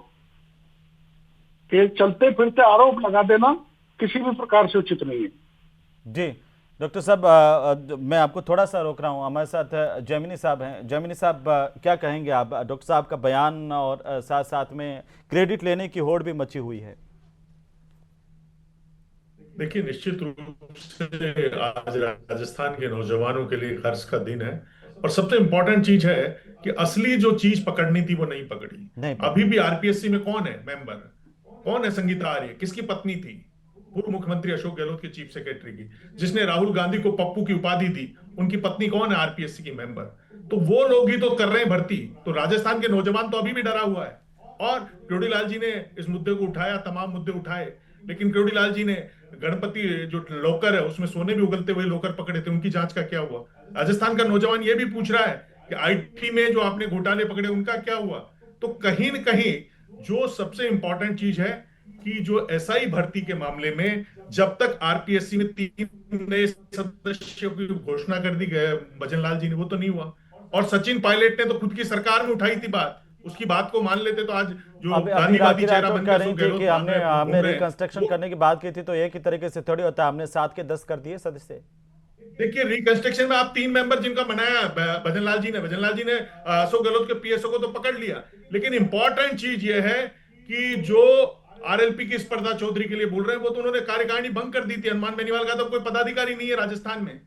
चलते फिरते आरोप लगा देना किसी भी प्रकार से उचित नहीं है। जी डॉक्टर साहब, मैं आपको थोड़ा सा रोक रहा हूं, हमारे साथ जैमिनी साहब हैं। जैमिनी साहब, क्या कहेंगे आप? डॉक्टर साहब का बयान और साथ साथ में क्रेडिट लेने की होड़ भी मची हुई है। देखिए, निश्चित रूप से आज राजस्थान के नौजवानों के लिए हर्ष का दिन है, और सबसे इंपॉर्टेंट चीज है कि असली जो चीज पकड़नी थी वो नहीं पकड़ी। अभी भी आरपीएससी में कौन है मेंबर, कौन है संगीता आर्य, किसकी पत्नी थी? पूर्व मुख्यमंत्री अशोक गहलोत के चीफ सेक्रेटरी की, जिसने राहुल गांधी को पप्पू की उपाधि दी, उनकी पत्नी कौन है आरपीएससी की मेंबर? तो वो लोग ही तो कर रहे हैं भर्ती। तो राजस्थान के नौजवान तो अभी भी डरा हुआ है। और क्रोडीलाल जी ने इस मुद्दे को उठाया, तमाम मुद्दे उठाए, लेकिन क्रोडीलाल जी ने गणपति जो लॉकर है उसमें सोने भी उगलते हुए लॉकर पकड़े थे, उनकी जांच का क्या हुआ? राजस्थान का नौजवान ये भी पूछ रहा है कि आईटी में जो आपने घोटाले पकड़े उनका क्या हुआ? तो कहीं न कहीं जो सबसे इंपॉर्टेंट चीज है कि जो एसआई भर्ती के मामले में जब तक आरपीएससी ने 3 नए सदस्यों की घोषणा कर दी भजनलाल जी ने, वो तो नहीं हुआ। और सचिन पायलट ने तो खुद की सरकार में उठाई थी बात, उसकी बात को मान लेते तो आज जो गांधीवादी चेहरा बन गया कि हमने रिकंस्ट्रक्शन करने की बात की थी, तो एक ही तरीके से थोड़ी होता है, हमने 7 के 10 कर दिए सदस्य। देखिए, रिकंस्ट्रक्शन में आप 3 मेंबर जिनका बनाया भजनलाल जी ने अशोक गहलोत के पीएसओ को तो पकड़ लिया, लेकिन इंपॉर्टेंट चीज ये है कि जो आरएलपी की स्पर्धा चौधरी के लिए बोल रहे हैं, वो तो उन्होंने कार्यकारिणी भंग कर दी थी। हनुमान बेनीवाल का तो कोई पदाधिकारी नहीं है राजस्थान में,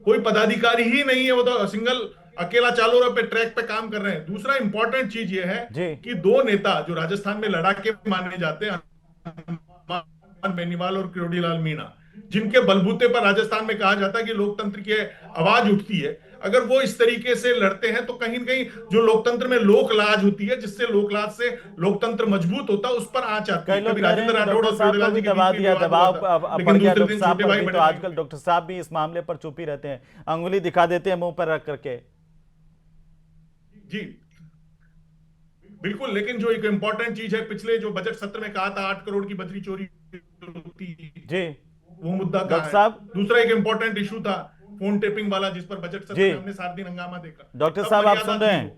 कोई पदाधिकारी ही नहीं है, वो तो सिंगल अकेला चालू पे ट्रैक पे काम कर रहे हैं। दूसरा इंपॉर्टेंट चीज ये है कि 2 नेता जो राजस्थान में लड़ाके माने जाते हैं, हनुमान बेनीवाल और क्रोडीलाल मीणा, जिनके बलबूते पर राजस्थान में कहा जाता है कि लोकतंत्र की आवाज उठती है, अगर वो इस तरीके से लड़ते हैं तो कहीं न कहीं जो लोकतंत्र में लोक लाज होती है, जिससे लोक लाज से लोकतंत्र मजबूत होता है, उस पर आंच आती है। कभी राजेंद्र राठौड़ और क्रोडीलाल जी दबा दिया, दबाव पड़ गया डॉक्टर साहब पर भी, तो आजकल डॉक्टर साहब भी इस मामले पर चुप ही रहते हैं, अंगुली दिखा देते हैं मुंह पर रख करके। जी बिल्कुल, लेकिन जो एक इंपॉर्टेंट चीज है, पिछले जो बजट सत्र में कहा था 8 करोड़ की बजरी चोरी होती जी, वो मुद्दा डॉक्टर साहब। दूसरा एक इंपॉर्टेंट इशू था फोन टेपिंग वाला, जिस पर बजट सत्र में हमने 7 दिन हंगामा देखा। डॉक्टर साहब आप सुन रहे हैं?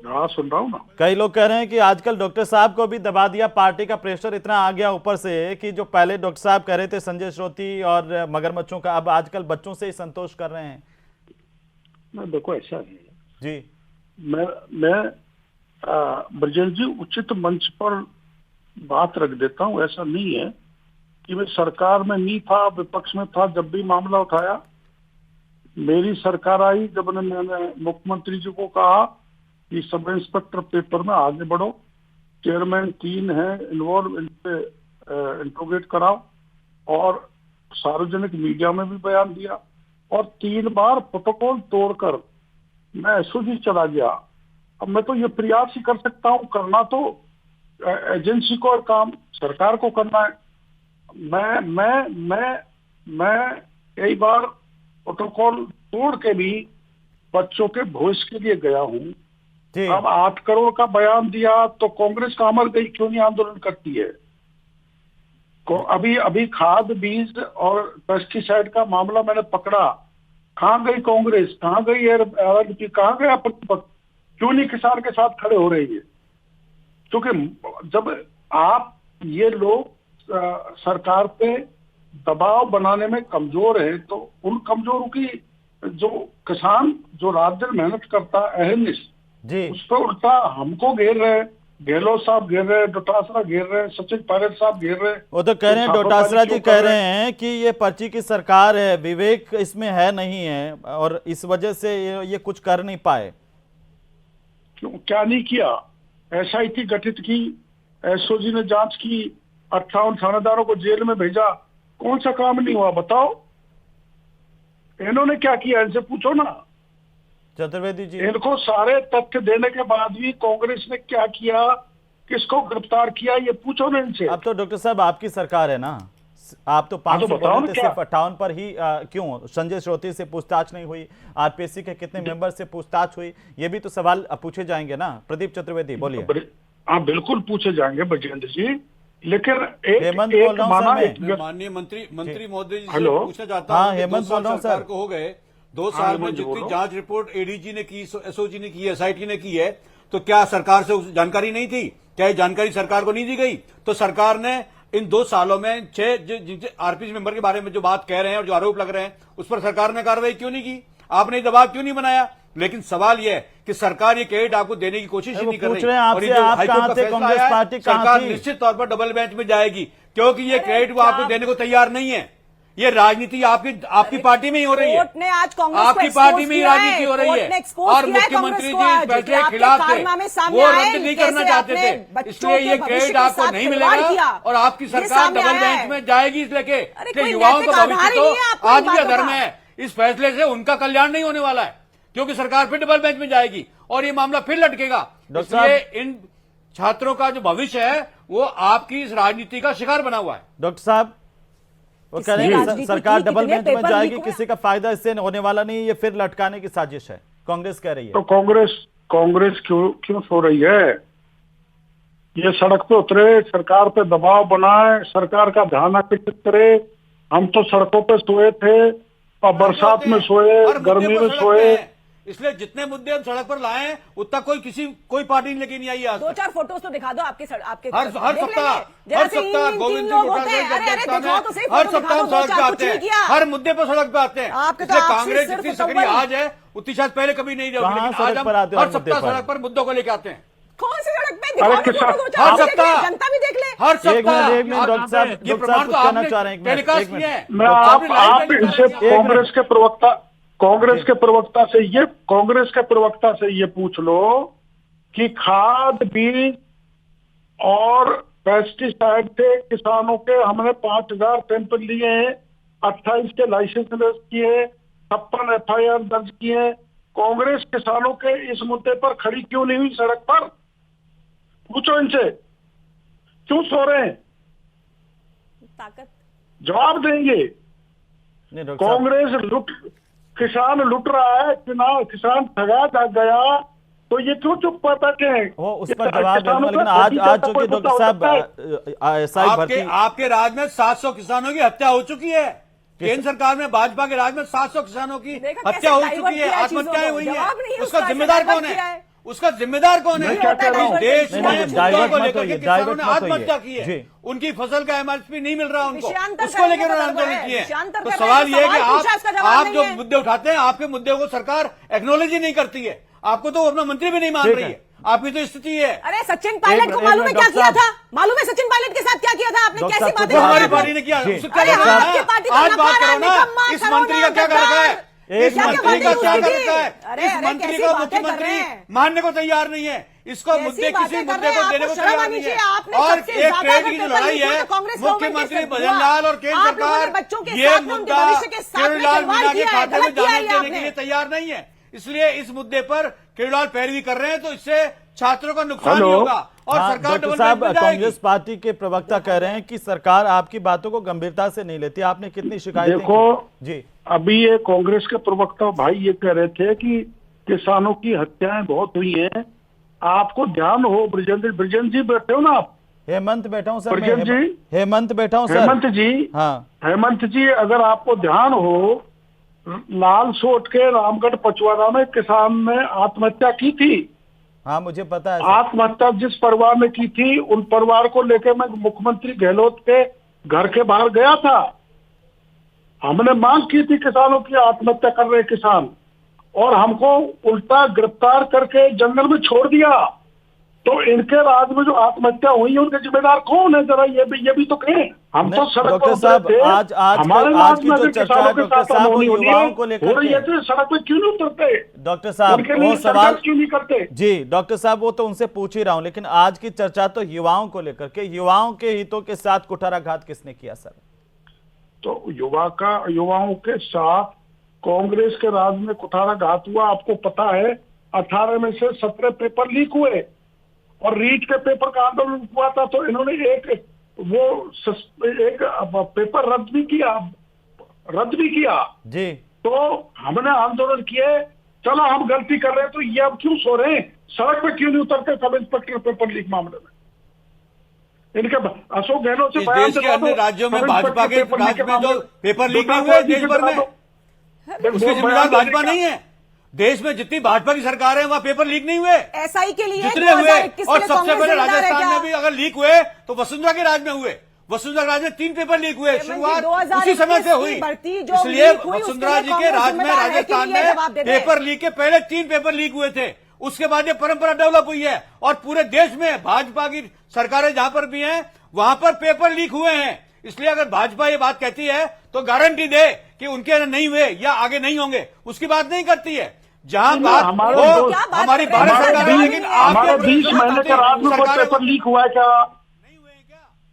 हाँ सुन रहा हूँ ना। कई लोग कह रहे हैं कि आजकल डॉक्टर साहब को भी दबा दिया, पार्टी का प्रेशर इतना आ गया ऊपर से कि जो पहले डॉक्टर साहब कह रहे थे संजय श्रोती और मगरमच्छों का, अब आजकल बच्चों से ही संतोष कर रहे हैं। देखो ऐसा है जी, मैं ब्रजेश जी उचित मंच पर बात रख देता हूँ। ऐसा नहीं है कि मैं सरकार में नहीं था, विपक्ष में था, जब भी मामला उठाया। मेरी सरकार आई जब मैंने मुख्यमंत्री जी को कहा कि सब इंस्पेक्टर पेपर में आगे बढ़ो, चेयरमैन 3 हैं इन्वॉल्व, इन पे इंट्रोगेट कराओ, और सार्वजनिक मीडिया में भी बयान दिया, और 3 बार प्रोटोकॉल तोड़कर मैं एसओजी चला गया। अब मैं तो ये प्रयास ही कर सकता हूँ, करना तो एजेंसी को और काम सरकार को करना है। मैं कई बार प्रोटोकॉल तोड़ के भी बच्चों के भविष्य के लिए गया हूँ। अब 8 करोड़ का बयान दिया तो कांग्रेस कहाँ मर गई, क्यों नहीं आंदोलन करती है? अभी खाद बीज और पेस्टिसाइड का मामला मैंने पकड़ा, कहाँ गई कांग्रेस, कहाँ गई आरएलपी, कहाँ गया प्रतिपक्ष, क्यों नहीं किसान के साथ खड़े हो रही है? क्योंकि जब आप ये लोग सरकार पे दबाव बनाने में कमजोर है, तो उन कमजोरों की जो किसान जो रात दिन मेहनत करता है अहर्निश, उस पर उल्टा हमको घेर रहे हैं। गहलोत साहब घेर रहे हैं, डोटासरा घेर रहे हैं, सचिन पायलट साहब घेर रहे हैं। वो तो कह रहे हैं, डोटासरा जी कह रहे हैं कि ये पर्ची की सरकार है, विवेक इसमें है नहीं है, और इस वजह से ये कुछ कर नहीं पाए। क्यों क्या नहीं किया? एसआईटी गठित की, एसओजी ने जांच की, 58 थानेदारों को जेल में भेजा, कौन सा काम नहीं हुआ बताओ? इन्होंने क्या किया, इनसे पूछो ना चतुर्वेदी जी। इनको सारे तथ्य देने के बाद भी कांग्रेस ने क्या किया, किसको गिरफ्तार किया, ये पूछो ना इनसे। अब तो डॉक्टर साहब आपकी सरकार है ना, आप तो 500 बोले थे, सिर्फ 58 पर ही क्यों? संजय श्रोती से पूछताछ नहीं हुई, आरपीएससी के कितने मेंबर से पूछताछ हुई? ये भी तो सवाल पूछे जाएंगे ना। प्रदीप चतुर्वेदी बोलिए। हाँ बिल्कुल पूछे जाएंगे बजेंद्र जी, लेकिन हेमंत बोल रहा हूं, माननीय मंत्री महोदय जी हेलो, पूछना चाहता हूं। हाँ हेमंत बोल रहा हूं सर। को हो गए 2 साल में जितनी जांच रिपोर्ट एडीजी ने की, एसओजी ने की, एसआईटी ने की है, तो क्या सरकार से जानकारी नहीं थी? क्या ये जानकारी सरकार को नहीं दी गई? तो सरकार ने इन 2 सालों में 6 आरपीसी मेंबर के बारे में जो बात कह रहे हैं और जो आरोप लग रहे हैं, उस पर सरकार ने कार्रवाई क्यों नहीं की? आपने दबाव क्यों नहीं बनाया? लेकिन सवाल यह है कि सरकार ये क्रेडिट आपको देने की कोशिश ही नहीं कर रही। और ये जो हाईकोर्ट का फैसला आया है, सरकार निश्चित तौर पर डबल बेंच में जाएगी, क्योंकि ये क्रेडिट वो आपको देने को तैयार नहीं है। ये राजनीति आपकी पार्टी में ही हो रही है, आपकी पार्टी में ही राजनीति हो रही है, और मुख्यमंत्री जी इस फैसले के खिलाफ थे, वो रद्द नहीं करना चाहते थे, इसलिए ये क्रेडिट आपको नहीं मिलेगा और आपकी सरकार डबल बेंच में जाएगी। इसलिए युवाओं का भविष्य तो आज भी अधर में है। इस फैसले से उनका कल्याण नहीं होने वाला है, क्योंकि सरकार फिर डबल बेंच में जाएगी और ये मामला फिर लटकेगा। इसलिए इन छात्रों का जो भविष्य है वो आपकी इस राजनीति का शिकार बना हुआ है। डॉक्टर साहब वो कह रहे हैं सरकार डबल बेंच में जाएगी, किसी का फायदा इससे होने वाला नहीं, ये फिर लटकाने की साजिश है, कांग्रेस कह रही है। तो कांग्रेस क्यों सो रही है? ये सड़क पे उतरे, सरकार पे दबाव बनाए, सरकार का ध्यान आकर्षित करे। हम तो सड़कों पे सोए थे, और बरसात में सोए, गर्मी में सोए। इसलिए जितने मुद्दे हम सड़क पर लाए हैं उतना कोई पार्टी लेके नहीं आई आज। 2-4 फोटोज तो दिखा दो आपके हर सप्ताह गोविंद जी हर सप्ताह हम सड़क पे आते हैं, हर मुद्दे पर सड़क पे आते हैं। इसलिए कांग्रेस जितनी सक्रिय आज है उतनी शायद पहले कभी नहीं रही, लेकिन आज हम हर सप्ताह सड़क पर मुद्दों को लेके आते हैं। कौन सी सड़क पे? हर सप्ताह, जनता भी देख ले, हर सप्ताह। डॉक्टर साहब ये प्रमाण तो आपने टेलीकास्ट किया है। आप इनसे कांग्रेस के प्रवक्ता से ये पूछ लो कि खाद बीज और पेस्टिसाइड के किसानों के हमने 5000 सैंपल लिए हैं, 28 के लाइसेंस किए, 56 एफआईआर दर्ज किए। कांग्रेस किसानों के इस मुद्दे पर खड़ी क्यों नहीं हुई सड़क पर? पूछो इनसे, क्यों सो रहे हैं? जवाब देंगे। कांग्रेस किसान लुट रहा है, किसान ठगा गया, तो ये क्यों चुप बैठे हैं? वो उस पर जवाब देंगे, लेकिन आज चूंकि डॉक्टर साहब आपके राज में 700 किसानों की हत्या हो चुकी है। केंद्र सरकार में भाजपा के राज में 700 किसानों की हत्या हो चुकी है, आत्महत्याएं हुई है। उसका जिम्मेदार कौन है? उसका जिम्मेदार कौन है? इस देश में मुद्दों को लेकर के किसानों ने आत्महत्या की है, उनकी फसल का एमआरपी नहीं मिल रहा उनको, उसको लेकर उन्होंने आंदोलन किए। तो सवाल यह है कि आप जो मुद्दे उठाते हैं, आपके मुद्दों को सरकार एक्नोलेज ही नहीं करती है, आपको तो अपना मंत्री भी नहीं मान रही है। आपकी तो स्थिति है। अरे सचिन पायलट को मालूम है क्या किया था? मालूम है सचिन पायलट के साथ क्या किया था आपने? कैसी बातें हमारी पार्टी ने किया? आज बात करो ना, इस मंत्री का क्या कर रखा है? इस मंत्री का क्या कर रखा है? इस मंत्री को मुख्यमंत्री मानने को तैयार नहीं है। इसको मुद्दे किसी मुद्दे को देने को तैयार नहीं है। और एक ट्रेड की जो लड़ाई है मुख्यमंत्री भजन लाल और केंद्र सरकार ये मुद्दा केजरीवाल मीना के खाते में देने के लिए तैयार नहीं है। इसलिए इस मुद्दे पर केजरीवाल पैरवी कर रहे हैं, तो इससे छात्रों का नुकसान ही होगा और सरकार डॉक्टर साहब, कांग्रेस पार्टी के प्रवक्ता कह रहे हैं कि सरकार आपकी बातों को गंभीरता से नहीं लेती। आपने कितनी शिकायतें देखो जी, अभी ये कांग्रेस के प्रवक्ता भाई ये कह रहे थे कि किसानों की हत्याएं बहुत हुई हैं। आपको ध्यान हो, ब्रिजेंद्र जी बैठे हो ना आप? हेमंत बैठा हूँ सर, ब्रिजेंद्र जी, हेमंत बैठा हूँ सर। हेमंत जी, हाँ हेमंत जी, अगर आपको ध्यान हो, लाल सोट के रामगढ़ पचवाड़ा में किसान ने आत्महत्या की थी। हाँ मुझे पता है। आत्महत्या जिस परिवार ने की थी, उन परिवार को लेकर मैं मुख्यमंत्री गहलोत के घर के बाहर गया था। हमने मांग की थी किसानों की, आत्महत्या कर रहे किसान, और हमको उल्टा गिरफ्तार करके जंगल में छोड़ दिया। तो इनके राज में जो आत्महत्या हुई है उनके जिम्मेदार कौन है? जरा ये भी तो कहें। हम तो सड़क डॉक्टर साहब, आज हमारे आज की जो चर्चा है डॉक्टर साहब वो युवाओं को लेकर के सड़क पे क्यों नहीं उतरते? डॉक्टर साहब वो सवाल क्यों नहीं करते? जी डॉक्टर साहब वो तो उनसे पूछ ही रहा हूं, लेकिन आज की चर्चा तो युवाओं को लेकर के, युवाओं के हितों के साथ कुठाराघात किसने किया सर? तो युवाओं के साथ कांग्रेस के राज में कुठाराघात हुआ। आपको पता है 18 में से 17 पेपर लीक हुए और रीट के पेपर का आंदोलन हुआ था, तो इन्होंने एक पेपर रद्द भी किया जी। तो हमने आंदोलन किए, चलो हम गलती कर रहे हैं तो ये अब क्यों सो रहे हैं? सड़क पे क्यों नहीं उतरते सब इंस्पेक्टर पेपर लीक मामले में? इनके अशोक गहलोत से देश के अन्य राज्यों में भाजपा के राज्य में जो पेपर लीक नहीं हुए देश भर में, उसके जिम्मेदार भाजपा नहीं है। देश में जितनी भाजपा की सरकार है वहाँ पेपर लीक नहीं हुए, एसआई के लिए जितने हुए। और सबसे पहले राजस्थान में भी अगर लीक हुए तो वसुंधरा के राज में हुए। वसुंधरा के राज में 3 पेपर लीक हुए, शुरुआत उसी समय से हुई। इसलिए वसुंधरा जी के राज में राजस्थान में पेपर लीक के पहले 3 पेपर लीक हुए थे। उसके बाद ये परंपरा डेवलप हुई है और पूरे देश में भाजपा की सरकारें जहां पर भी हैं वहां पर पेपर लीक हुए हैं। इसलिए अगर भाजपा ये बात कहती है तो गारंटी दे कि उनके नहीं हुए या आगे नहीं होंगे, उसकी बात नहीं करती है। जहां बात हो हमारी भारत सरकार है, लेकिन हमारे 20 महीने के राज में कोई पेपर लीक हुआ है क्या?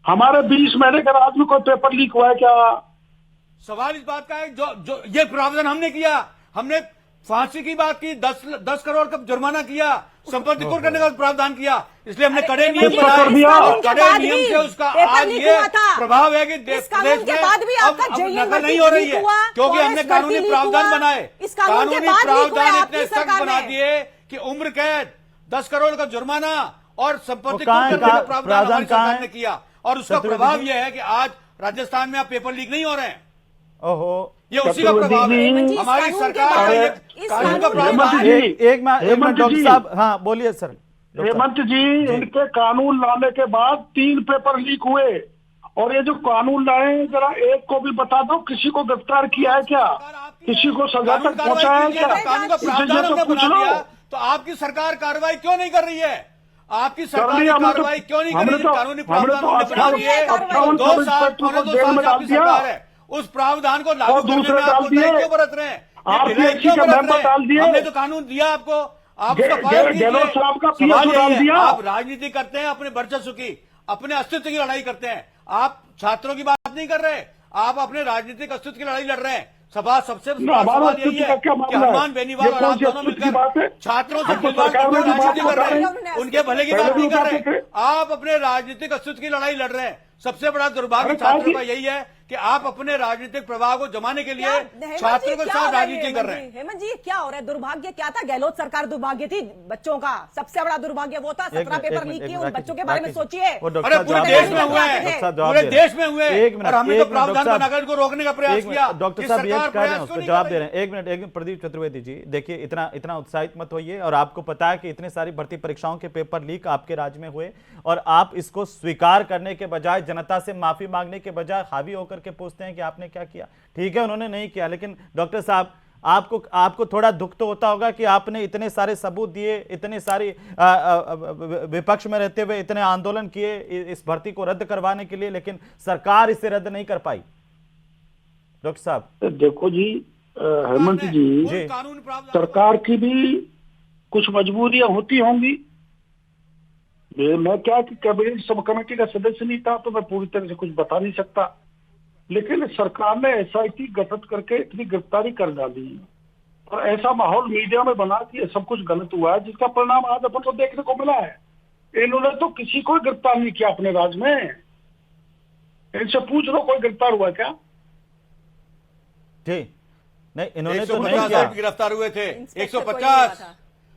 हमारे 20 महीने के राज में कोई पेपर लीक हुआ है क्या? सवाल इस बात का है जो ये प्रावधान हमने किया, हमने फांसी की बात की, 10 करोड़ का जुर्माना किया, संपत्ति कुर्क करने का प्रावधान किया। इसलिए हमने कड़े नियम बनाए, कड़े नियम से उसका आज ये प्रभाव है कि देश में अब नकल नहीं हो रही है, क्योंकि हमने कानूनी प्रावधान बनाए। कानूनी प्रावधान इतने सख्त बना दिए कि उम्र कैद, 10 करोड़ का जुर्माना और संपत्ति कुर्क करने का प्रावधान हमारी सरकार ने किया। और उसका प्रभाव यह है कि आज राजस्थान में अब पेपर लीक नहीं हो रहे हैं। ओहो, ये उसी का प्रभाव है। हमारी सरकार कानून का प्रावधान। एक मिनट डॉक्टर साहब, हाँ बोलिए सर। हेमंत जी, इनके कानून लाने के बाद 3 पेपर लीक हुए, और ये जो कानून लाए जरा एक को भी बता दो, किसी को गिरफ्तार किया है क्या? किसी को सजा तक पहुंचाया है क्या? कानून का प्रावधान हमने बना दिया, तो आपकी सरकार कार्रवाई क्यों नहीं कर रही है? आपकी सरकार कार्रवाई क्यों नहीं कर रही है? कानूनी प्रावधान हमने बना दिए, 2 साल की आपकी सरकार है, उस प्रावधान को लागू करने में आप क्यों बरत रहे हैं? हमने तो कानून दिया आपको, आप आप राजनीति करते हैं अपने वर्चस्व की, अपने अस्तित्व की लड़ाई करते हैं। आप छात्रों की बात नहीं कर रहे, आप अपने राजनीतिक अस्तित्व की लड़ाई लड़ रहे हैं। सबसे सवाल यही है कि हनुमान बेनीवाल और आप दोनों मिलकर छात्रों से खिलवाड़ करके राजनीति कर रहे हैं, उनके भले की बात नहीं कर रहे। आप अपने राजनीतिक अस्तित्व की लड़ाई लड़ रहे हैं। सबसे बड़ा दुर्भाग्य छात्रों का यही है कि आप अपने राजनीतिक प्रभाव को जमाने के लिए छात्रों के साथ राजनीति कर रहे हैं। हेमंत जी, क्या हो रहा है? दुर्भाग्य क्या था? गहलोत सरकार दुर्भाग्य थी बच्चों का। सबसे बड़ा दुर्भाग्य वो था 17 पेपर लीक किए। उन बच्चों के बारे में सोचिए। अरे पूरे देश में हुए हैं, पूरे देश में हुए, और हमने तो प्रावधान बनाकर इनको रोकने का प्रयास किया। डॉक्टर साहब ये कह रहे हैं, उसको जवाब दे रहे हैं। एक मिनट प्रदीप चतुर्वेदी जी, देखिए इतना उत्साहित मत होइए। और आपको पता है कि इतने सारी भर्ती परीक्षाओं के पेपर लीक आपके राज्य में हुए, और आप इसको स्वीकार करने के बजाय, जनता से माफी मांगने के बजाय हावी होकर के पूछते हैं कि आपने क्या किया। ठीक है, उन्होंने नहीं किया, लेकिन डॉक्टर साहब आपको थोड़ा दुख तो होता होगा कि आपने इतने सारे सबूत दिए, इतने सारी विपक्ष में रहते हुए इतने आंदोलन किए इस भर्ती को रद्द करवाने के लिए, लेकिन सरकार इसे रद्द नहीं कर पाई। डॉक्टर साहब देखो जी, हेमंत जी, सरकार की भी कुछ मजबूरियां होती होंगी। मैं क्या कि कैबिनेट सब कमेटी का सदस्य नहीं था, तो मैं पूरी तरह से कुछ बता नहीं सकता। लेकिन सरकार ने एसआईटी गठित करके इतनी गिरफ्तारी कर डाली और ऐसा माहौल मीडिया में बना कि ये सब कुछ गलत हुआ है, जिसका परिणाम आज अपन को देखने को मिला है। इन्होंने तो किसी को गिरफ्तार नहीं किया अपने राज्य में। इनसे पूछ लो कोई गिरफ्तार हुआ क्या? जी नहीं, इन्होंने तो नहीं किया। गिरफ्तार हुए थे 150।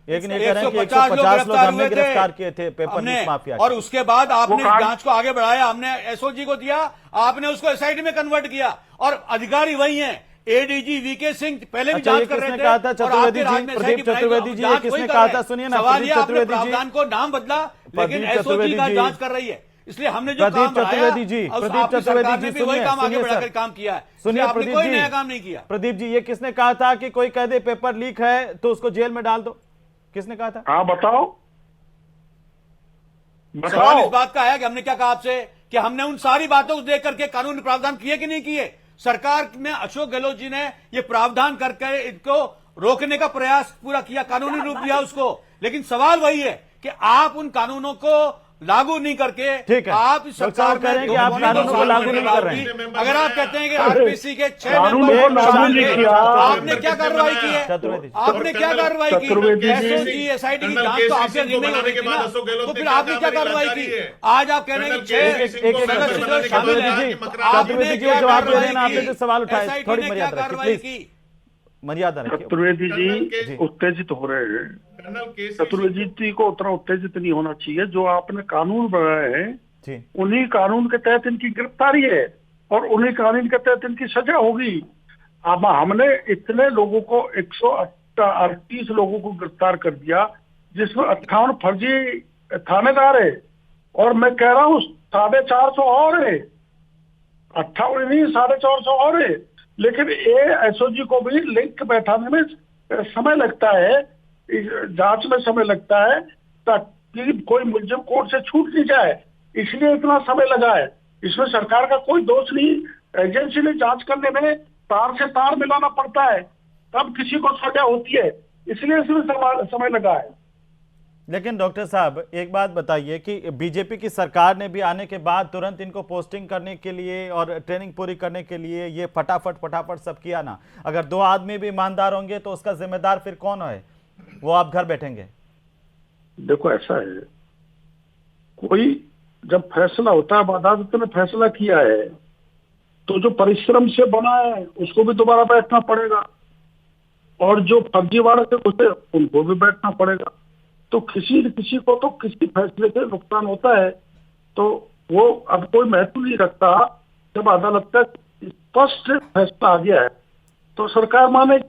एक नहीं कह रहे हैं कि 150 लोग हमने गिरफ्तार किए थे पेपर लीक माफिया। और उसके बाद आपने जांच को आगे बढ़ाया, हमने एसओजी को दिया, आपने उसको एसआईटी में कन्वर्ट किया और अधिकारी वही हैं। एडीजी वीके सिंह पहले भी जांच कर रहे थे। कहा था चतुर्वेदी जी, प्रदीप चतुर्वेदी जी, ये किसने कहा था? सुनिए ना, प्रदीप चतुर्वेदी जी, प्रावधान को नाम बदला लेकिन एसओजी का जांच कर रही है, इसलिए हमने जो काम बढ़ाया, प्रदीप चतुर्वेदी जी, वही काम आगे बढ़ाकर काम किया है। सुनिए प्रदीप जी, कोई नया काम नहीं किया। प्रदीप जी, ये किसने कहा था कि कोई कह दे पेपर लीक है तो उसको जेल में डाल दो? किसने कहा था? हाँ बताओ। सवाल इस बात का है कि हमने क्या कहा आपसे कि हमने उन सारी बातों को देख करके कानूनी प्रावधान किए कि नहीं किए। सरकार में अशोक गहलोत जी ने ये प्रावधान करके इनको रोकने का प्रयास पूरा किया, कानूनी रूप दिया उसको, लेकिन सवाल वही है कि आप उन कानूनों को लागू नहीं करके, ठीक है, आप इस सरकार कह रहे हैं कि आप कानूनों को लागू नहीं कर रहे हैं। अगर आप कहते हैं कि आरपीसी के 6 आपने क्या कार्रवाई की है? आपने क्या कार्रवाई की? एसओजी एसआईटी की जांच तो आपसे नहीं हो रही थी ना, तो फिर आपने क्या कार्रवाई की? आज आप कह रहे हैं कि 6 शामिल है, आपने क्या आपने जो सवाल उठाए, थोड़ी मर्यादा रखिए, मर्यादा रखिए। चतुर्वेदी जी उत्तेजित हो रहे हैं। चतुर्वेदी जी को उतना उत्तेजित नहीं होना चाहिए। जो आपने कानून बनाए हैं उन्हीं कानून के तहत इनकी गिरफ्तारी है और उन्हीं कानून के तहत इनकी सजा होगी। अब हमने इतने लोगों को 138 लोगों को गिरफ्तार कर दिया, जिसमें 58 फर्जी थानेदार है और मैं कह रहा हूँ 450 और है, 58 नहीं 450 और है। लेकिन ये एसओजी को भी लिंक बैठाने में समय लगता है, जांच में समय लगता है, ताकि कोई मुलजिम कोर्ट से छूट नहीं जाए, इसलिए इतना समय लगा है। इसमें सरकार का कोई दोष नहीं। एजेंसी ने जांच करने में तार से तार मिलाना पड़ता है, तब किसी को सजा होती है, इसलिए इसमें समय लगा है। लेकिन डॉक्टर साहब एक बात बताइए कि बीजेपी की सरकार ने भी आने के बाद तुरंत इनको पोस्टिंग करने के लिए और ट्रेनिंग पूरी करने के लिए ये फटाफट सब किया ना। अगर 2 आदमी भी ईमानदार होंगे तो उसका जिम्मेदार फिर कौन है? वो आप घर बैठेंगे। देखो ऐसा है, कोई जब फैसला होता है, अदालत ने फैसला किया है तो जो परिश्रम से बना है उसको भी दोबारा बैठना पड़ेगा और जो फर्जीवाड़े से घुसे उनको भी बैठना पड़ेगा। तो किसी न किसी को तो किसी फैसले से नुकसान होता है, तो वो अब कोई महत्व नहीं रखता। जब अदालत का स्पष्ट फैसला आ गया है तो सरकार माने।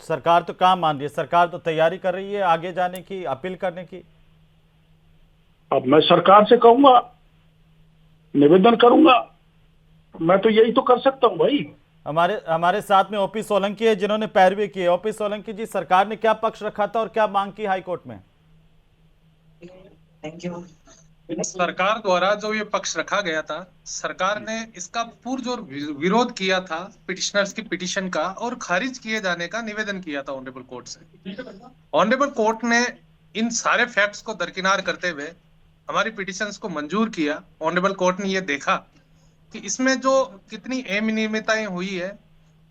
सरकार तो काम मान रही है, सरकार तो तैयारी कर रही है आगे जाने की, अपील करने की। अब मैं सरकार से कहूंगा, निवेदन करूंगा, मैं तो यही तो कर सकता हूं भाई। हमारे साथ में ओपी सोलंकी है जिन्होंने पैरवी की है। ओपी सोलंकी जी, सरकार ने क्या पक्ष रखा था और क्या मांग की हाईकोर्ट में? Thank you. सरकार द्वारा जो ये पक्ष रखा गया था, सरकार ने इसका जो विरोध किया था पिटिशनर्स की पिटीशन का और खारिज किए जाने का निवेदन किया था ऑनरेबल कोर्ट से। ऑनरेबल कोर्ट ने इन सारे फैक्ट्स को दरकिनार करते हुए हमारी पिटिशंस को मंजूर किया। ऑनरेबल कोर्ट ने ये देखा कि इसमें जो कितनी अनियमितताएं हुई है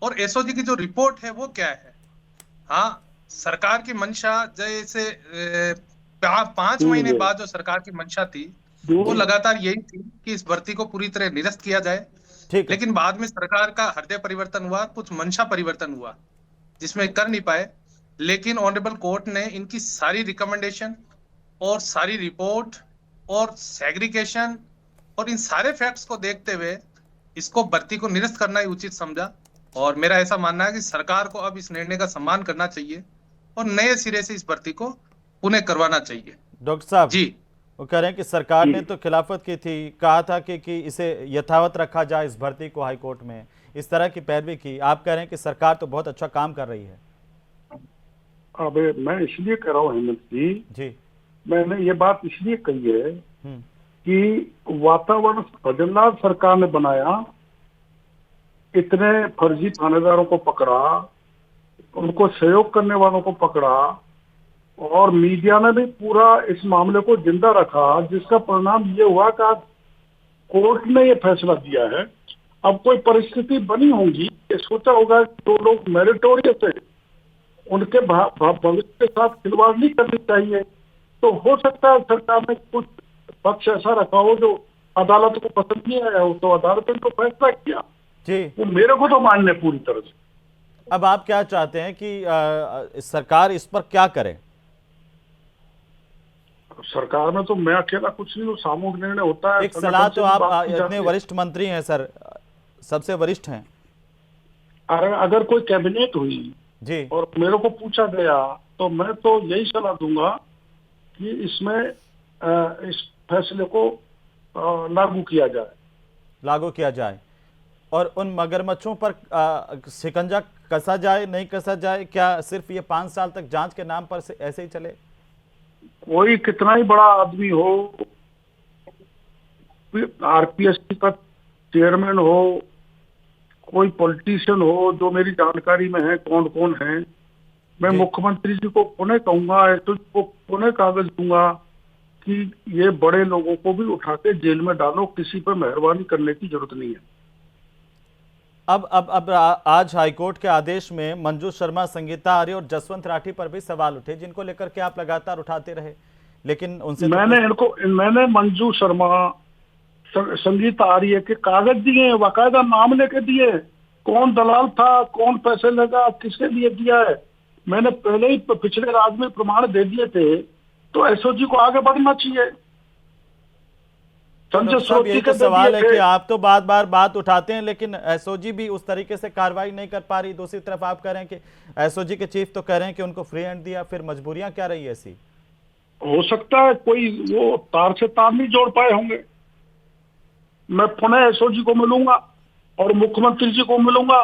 और एसओजी की जो रिपोर्ट है वो क्या है। हाँ, सरकार की मंशा जैसे 5 महीने बाद जो सरकार की मंशा थी वो लगातार यही थी कि इस भर्ती को पूरी तरह निरस्त किया जाए। लेकिन बाद में सरकार का हृदय परिवर्तन हुआ, कुछ मंशा परिवर्तन हुआ जिसमें कर नहीं पाए। लेकिन ऑनरेबल कोर्ट ने इनकी सारी रिकमेंडेशन और सारी रिपोर्ट और सेग्रीगेशन और इन सारे फैक्ट्स को देखते हुए इसको भर्ती को निरस्त करना ही उचित समझा। और मेरा ऐसा मानना है कि सरकार को अब इस निर्णय का सम्मान करना चाहिए और नए सिरे से इस भर्ती को पुनः करवाना चाहिए। डॉक्टर साहब जी, वो कह रहे हैं कि सरकार ने तो खिलाफत की थी, कहा था कि इसे यथावत रखा जाए इस भर्ती को, हाईकोर्ट में इस तरह की पैरवी की। आप कह रहे हैं कि सरकार तो बहुत अच्छा काम कर रही है। अब मैं इसलिए कह रहा हूँ हेमंत जी, मैंने ये बात इसलिए कही है कि वातावरण बदलाव सरकार ने बनाया, इतने फर्जी थानेदारों को पकड़ा, उनको सहयोग करने वालों को पकड़ा, और मीडिया ने भी पूरा इस मामले को जिंदा रखा, जिसका परिणाम ये हुआ कि आज कोर्ट ने ये फैसला दिया है। अब कोई परिस्थिति बनी होगी, ये सोचा होगा कि जो लोग मेरिटोरियस है उनके भविष्य के साथ खिलवाड़ नहीं करनी चाहिए। तो हो सकता है सरकार ने कुछ पक्ष ऐसा रखा हो जो अदालत को पसंद नहीं आया हो, तो अदालत ने तो फैसला किया जी, वो मेरे को तो मान्य पूरी तरह से। अब आप क्या चाहते हैं कि सरकार इस पर क्या करे? सरकार में तो मैं अकेला कुछ नहीं, सामूहिक निर्णय होता है। एक सलाह तो आप इतने वरिष्ठ मंत्री हैं सर, सबसे वरिष्ठ हैं। अगर कोई कैबिनेट हुई जी और मेरे को पूछा गया तो मैं तो यही सलाह दूंगा कि इसमें इस फैसले को लागू किया जाए और उन मगरमच्छों पर शिकंजा कसा जाए, नहीं कसा जाए? क्या सिर्फ ये 5 साल तक जांच के नाम पर ऐसे ही चले? कोई कितना ही बड़ा आदमी हो, आरपीएससी का चेयरमैन हो, कोई पॉलिटिशियन हो, जो मेरी जानकारी में है कौन कौन है, मैं मुख्यमंत्री जी को पुनः कहूंगा, एसओ को पुनः कागज दूंगा कि ये बड़े लोगों को भी उठा के जेल में डालो, किसी पर मेहरबानी करने की जरूरत नहीं है। अब आज हाईकोर्ट के आदेश में मंजू शर्मा, संगीता आर्य और जसवंत राठी पर भी सवाल उठे, जिनको लेकर के आप लगातार उठाते रहे, लेकिन उनसे मैंने मंजू शर्मा, संगीता आर्य के कागज दिए, बाकायदा नाम लेके दिए, कौन दलाल था, कौन पैसे लगा, किसके लिए दिया है, मैंने पहले ही पिछले राज में प्रमाण दे दिए थे। तो एसओजी को आगे बढ़ना चाहिए। यही तो सवाल है कि आप तो बार बात उठाते हैं, लेकिन एसओजी भी उस तरीके से कार्रवाई नहीं कर पा रही। दूसरी तरफ आप कह रहे हैं कि एसओजी के चीफ तो कह रहे हैं कि उनको फ्री हैंड दिया, फिर मजबूरियां क्या रही ऐसी? हो सकता है कोई वो तार से तार नहीं जोड़ पाए होंगे। मैं पुनः एसओजी को मिलूंगा और मुख्यमंत्री जी को मिलूंगा,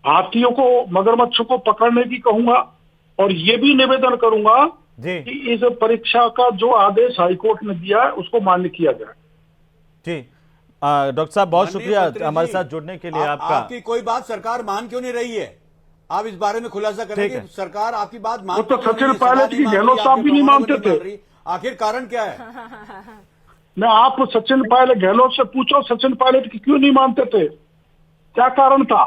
हाथियों को, मगरमच्छों को पकड़ने की कहूंगा और ये भी निवेदन करूंगा कि इस परीक्षा का जो आदेश हाईकोर्ट ने दिया है उसको मान्य किया जाए। जी डॉक्टर साहब, बहुत शुक्रिया हमारे साथ जुड़ने के लिए। आपकी कोई बात सरकार मान क्यों नहीं रही है? आप इस बारे में खुलासा करें कि सरकार आपकी बात मान, तो सचिन पायलट की गहलोत साहब भी नहीं मानते थे, आखिर कारण क्या है? मैं आप सचिन पायलट, गहलोत से पूछो सचिन पायलट की क्यों नहीं मानते थे, क्या कारण था?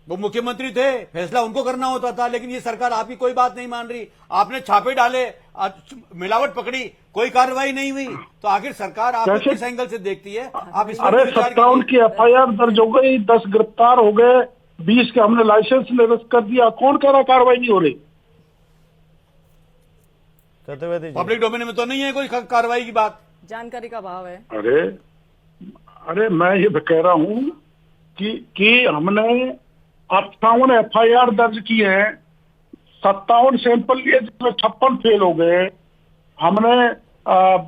वो मुख्यमंत्री थे, फैसला उनको करना होता था, लेकिन ये सरकार आपकी कोई बात नहीं मान रही। आपने छापे डाले, मिलावट पकड़ी, कोई कार्रवाई नहीं हुई, तो आखिर सरकार आप किस एंगल से देखती है? आप इस 57 की एफआईआर दर्ज हो गई, 10 गिरफ्तार हो गए, 20 के हमने लाइसेंस निरस्त कर दिया, कौन कह रहा कार्रवाई नहीं हो रही? पब्लिक डोमेन में तो नहीं है कोई कार्रवाई की बात, जानकारी का अभाव है। अरे मैं ये कह रहा हूं कि हमने 58 एफआईआर दर्ज की है, 57 सैंपल लिए जिसमें 56 फेल हो गए, हमने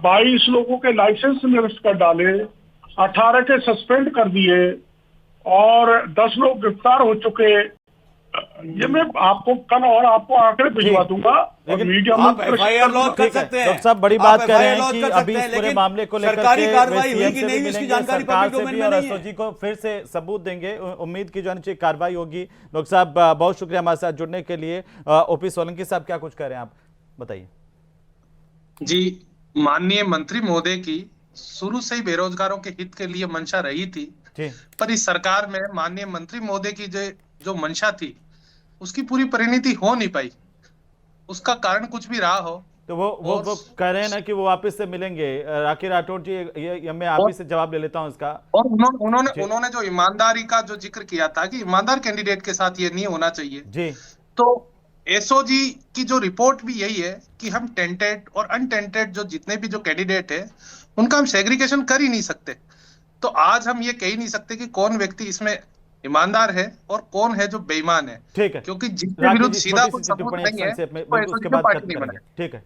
22 लोगों के लाइसेंस निरस्त कर डाले, 18 के सस्पेंड कर दिए और 10 लोग गिरफ्तार हो चुके। ये मैं आपको कल और आपको आंकड़े भिजवा दूंगा और मीडिया में एफआईआर लॉन्च कर सकते हैं। डॉक्टर साहब बड़ी बात कह रहे हैं कि अभी इस पूरे मामले को लेकर सरकारी कार्रवाई हुई कि नहीं इसकी जानकारी सरकार से भी और एसओजी को फिर से सबूत देंगे, उम्मीद की जानी चाहिए कार्रवाई होगी। डॉक्टर साहब बहुत शुक्रिया हमारे साथ जुड़ने के लिए। ओपी सोलंकी साहब क्या कुछ कह रहे हैं, आप बताइए। जी, माननीय मंत्री महोदय की शुरू से ही बेरोजगारों के हित के लिए मंशा रही थी, पर इस सरकार में माननीय मंत्री महोदय की जो मंशा थी उसकी पूरी परिणति हो नहीं पाई। उसका कारण कुछ भी रहा हो तो वो कह रहे हैं ना कि वो वापस से मिलेंगे। राखी राठौड़ जी, ये मैं आप ही से जवाब ले लेता हूं इसका। और उन्होंने जो ईमानदारी का जो जिक्र किया था कि ईमानदार कैंडिडेट के साथ ये नहीं होना चाहिए जी, तो एसओजी की जो रिपोर्ट भी यही है कि हम टेंटेड और अनटेंटेड जो जितने भी जो कैंडिडेट है उनका हम सेग्रीगेशन कर ही नहीं सकते। तो आज हम ये कह ही नहीं सकते कि कौन व्यक्ति इसमें ईमानदार है और कौन है जो बेईमान है। ठीक है, क्योंकि जिसके विरुद्ध सीधा कुछ सबूत नहीं है, उसके बाद नहीं बनेगा। ठीक है।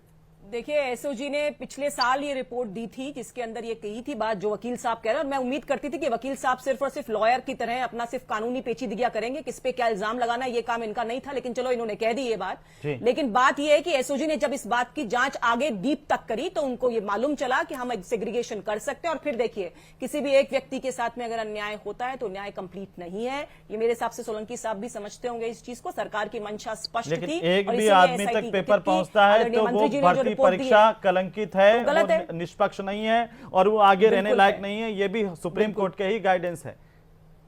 देखिए, एसओजी ने पिछले साल ये रिपोर्ट दी थी जिसके अंदर ये कही थी बात जो वकील साहब कह रहे हैं, और मैं उम्मीद करती थी कि वकील साहब सिर्फ और सिर्फ लॉयर की तरह अपना सिर्फ कानूनी पेचीदगियां करेंगे, किस पे क्या इल्जाम लगाना, ये काम इनका नहीं था, लेकिन चलो इन्होंने कह दी ये बात। लेकिन बात ये है कि एसओजी ने जब इस बात की जांच आगे डीप तक करी तो उनको ये मालूम चला कि हम सेग्रीगेशन कर सकते हैं। और फिर देखिए, किसी भी एक व्यक्ति के साथ में अगर अन्याय होता है तो न्याय कंप्लीट नहीं है। ये मेरे हिसाब से सोलंकी साहब भी समझते होंगे इस चीज को। सरकार की मंशा स्पष्ट थी, एक भी आदमी तक पेपर पहुंचता है तो वो भर्ती परीक्षा कलंकित है, वो निष्पक्ष नहीं है और वो आगे रहने लायक नहीं है। ये भी सुप्रीम कोर्ट के ही गाइडेंस है।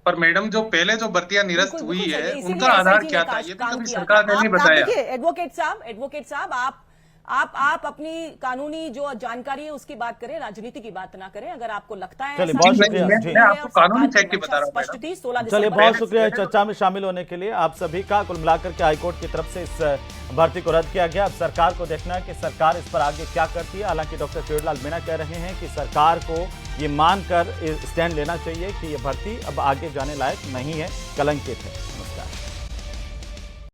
पर मैडम, जो पहले जो भर्तियां निरस्त हुई है उनका आधार क्या था, ये तो कभी सरकार ने नहीं बताया। एडवोकेट साहब, आप अपनी कानूनी जो जानकारी है उसकी बात करें, राजनीति की बात ना करें। अगर आपको लगता है चलिए, बहुत शुक्रिया। मैं आपको कानूनी चेक की बता रहा हूं। चलिए, बहुत शुक्रिया चर्चा में शामिल होने के लिए आप सभी का। कुल मिलाकर के हाईकोर्ट की तरफ से इस भर्ती को रद्द किया गया। अब सरकार को देखना है कि सरकार इस पर आगे क्या करती है। हालांकि डॉक्टर प्रियोलाल मीणा कह रहे हैं कि सरकार को ये मानकर स्टैंड लेना चाहिए कि ये भर्ती अब आगे जाने लायक नहीं है, कलंकित है।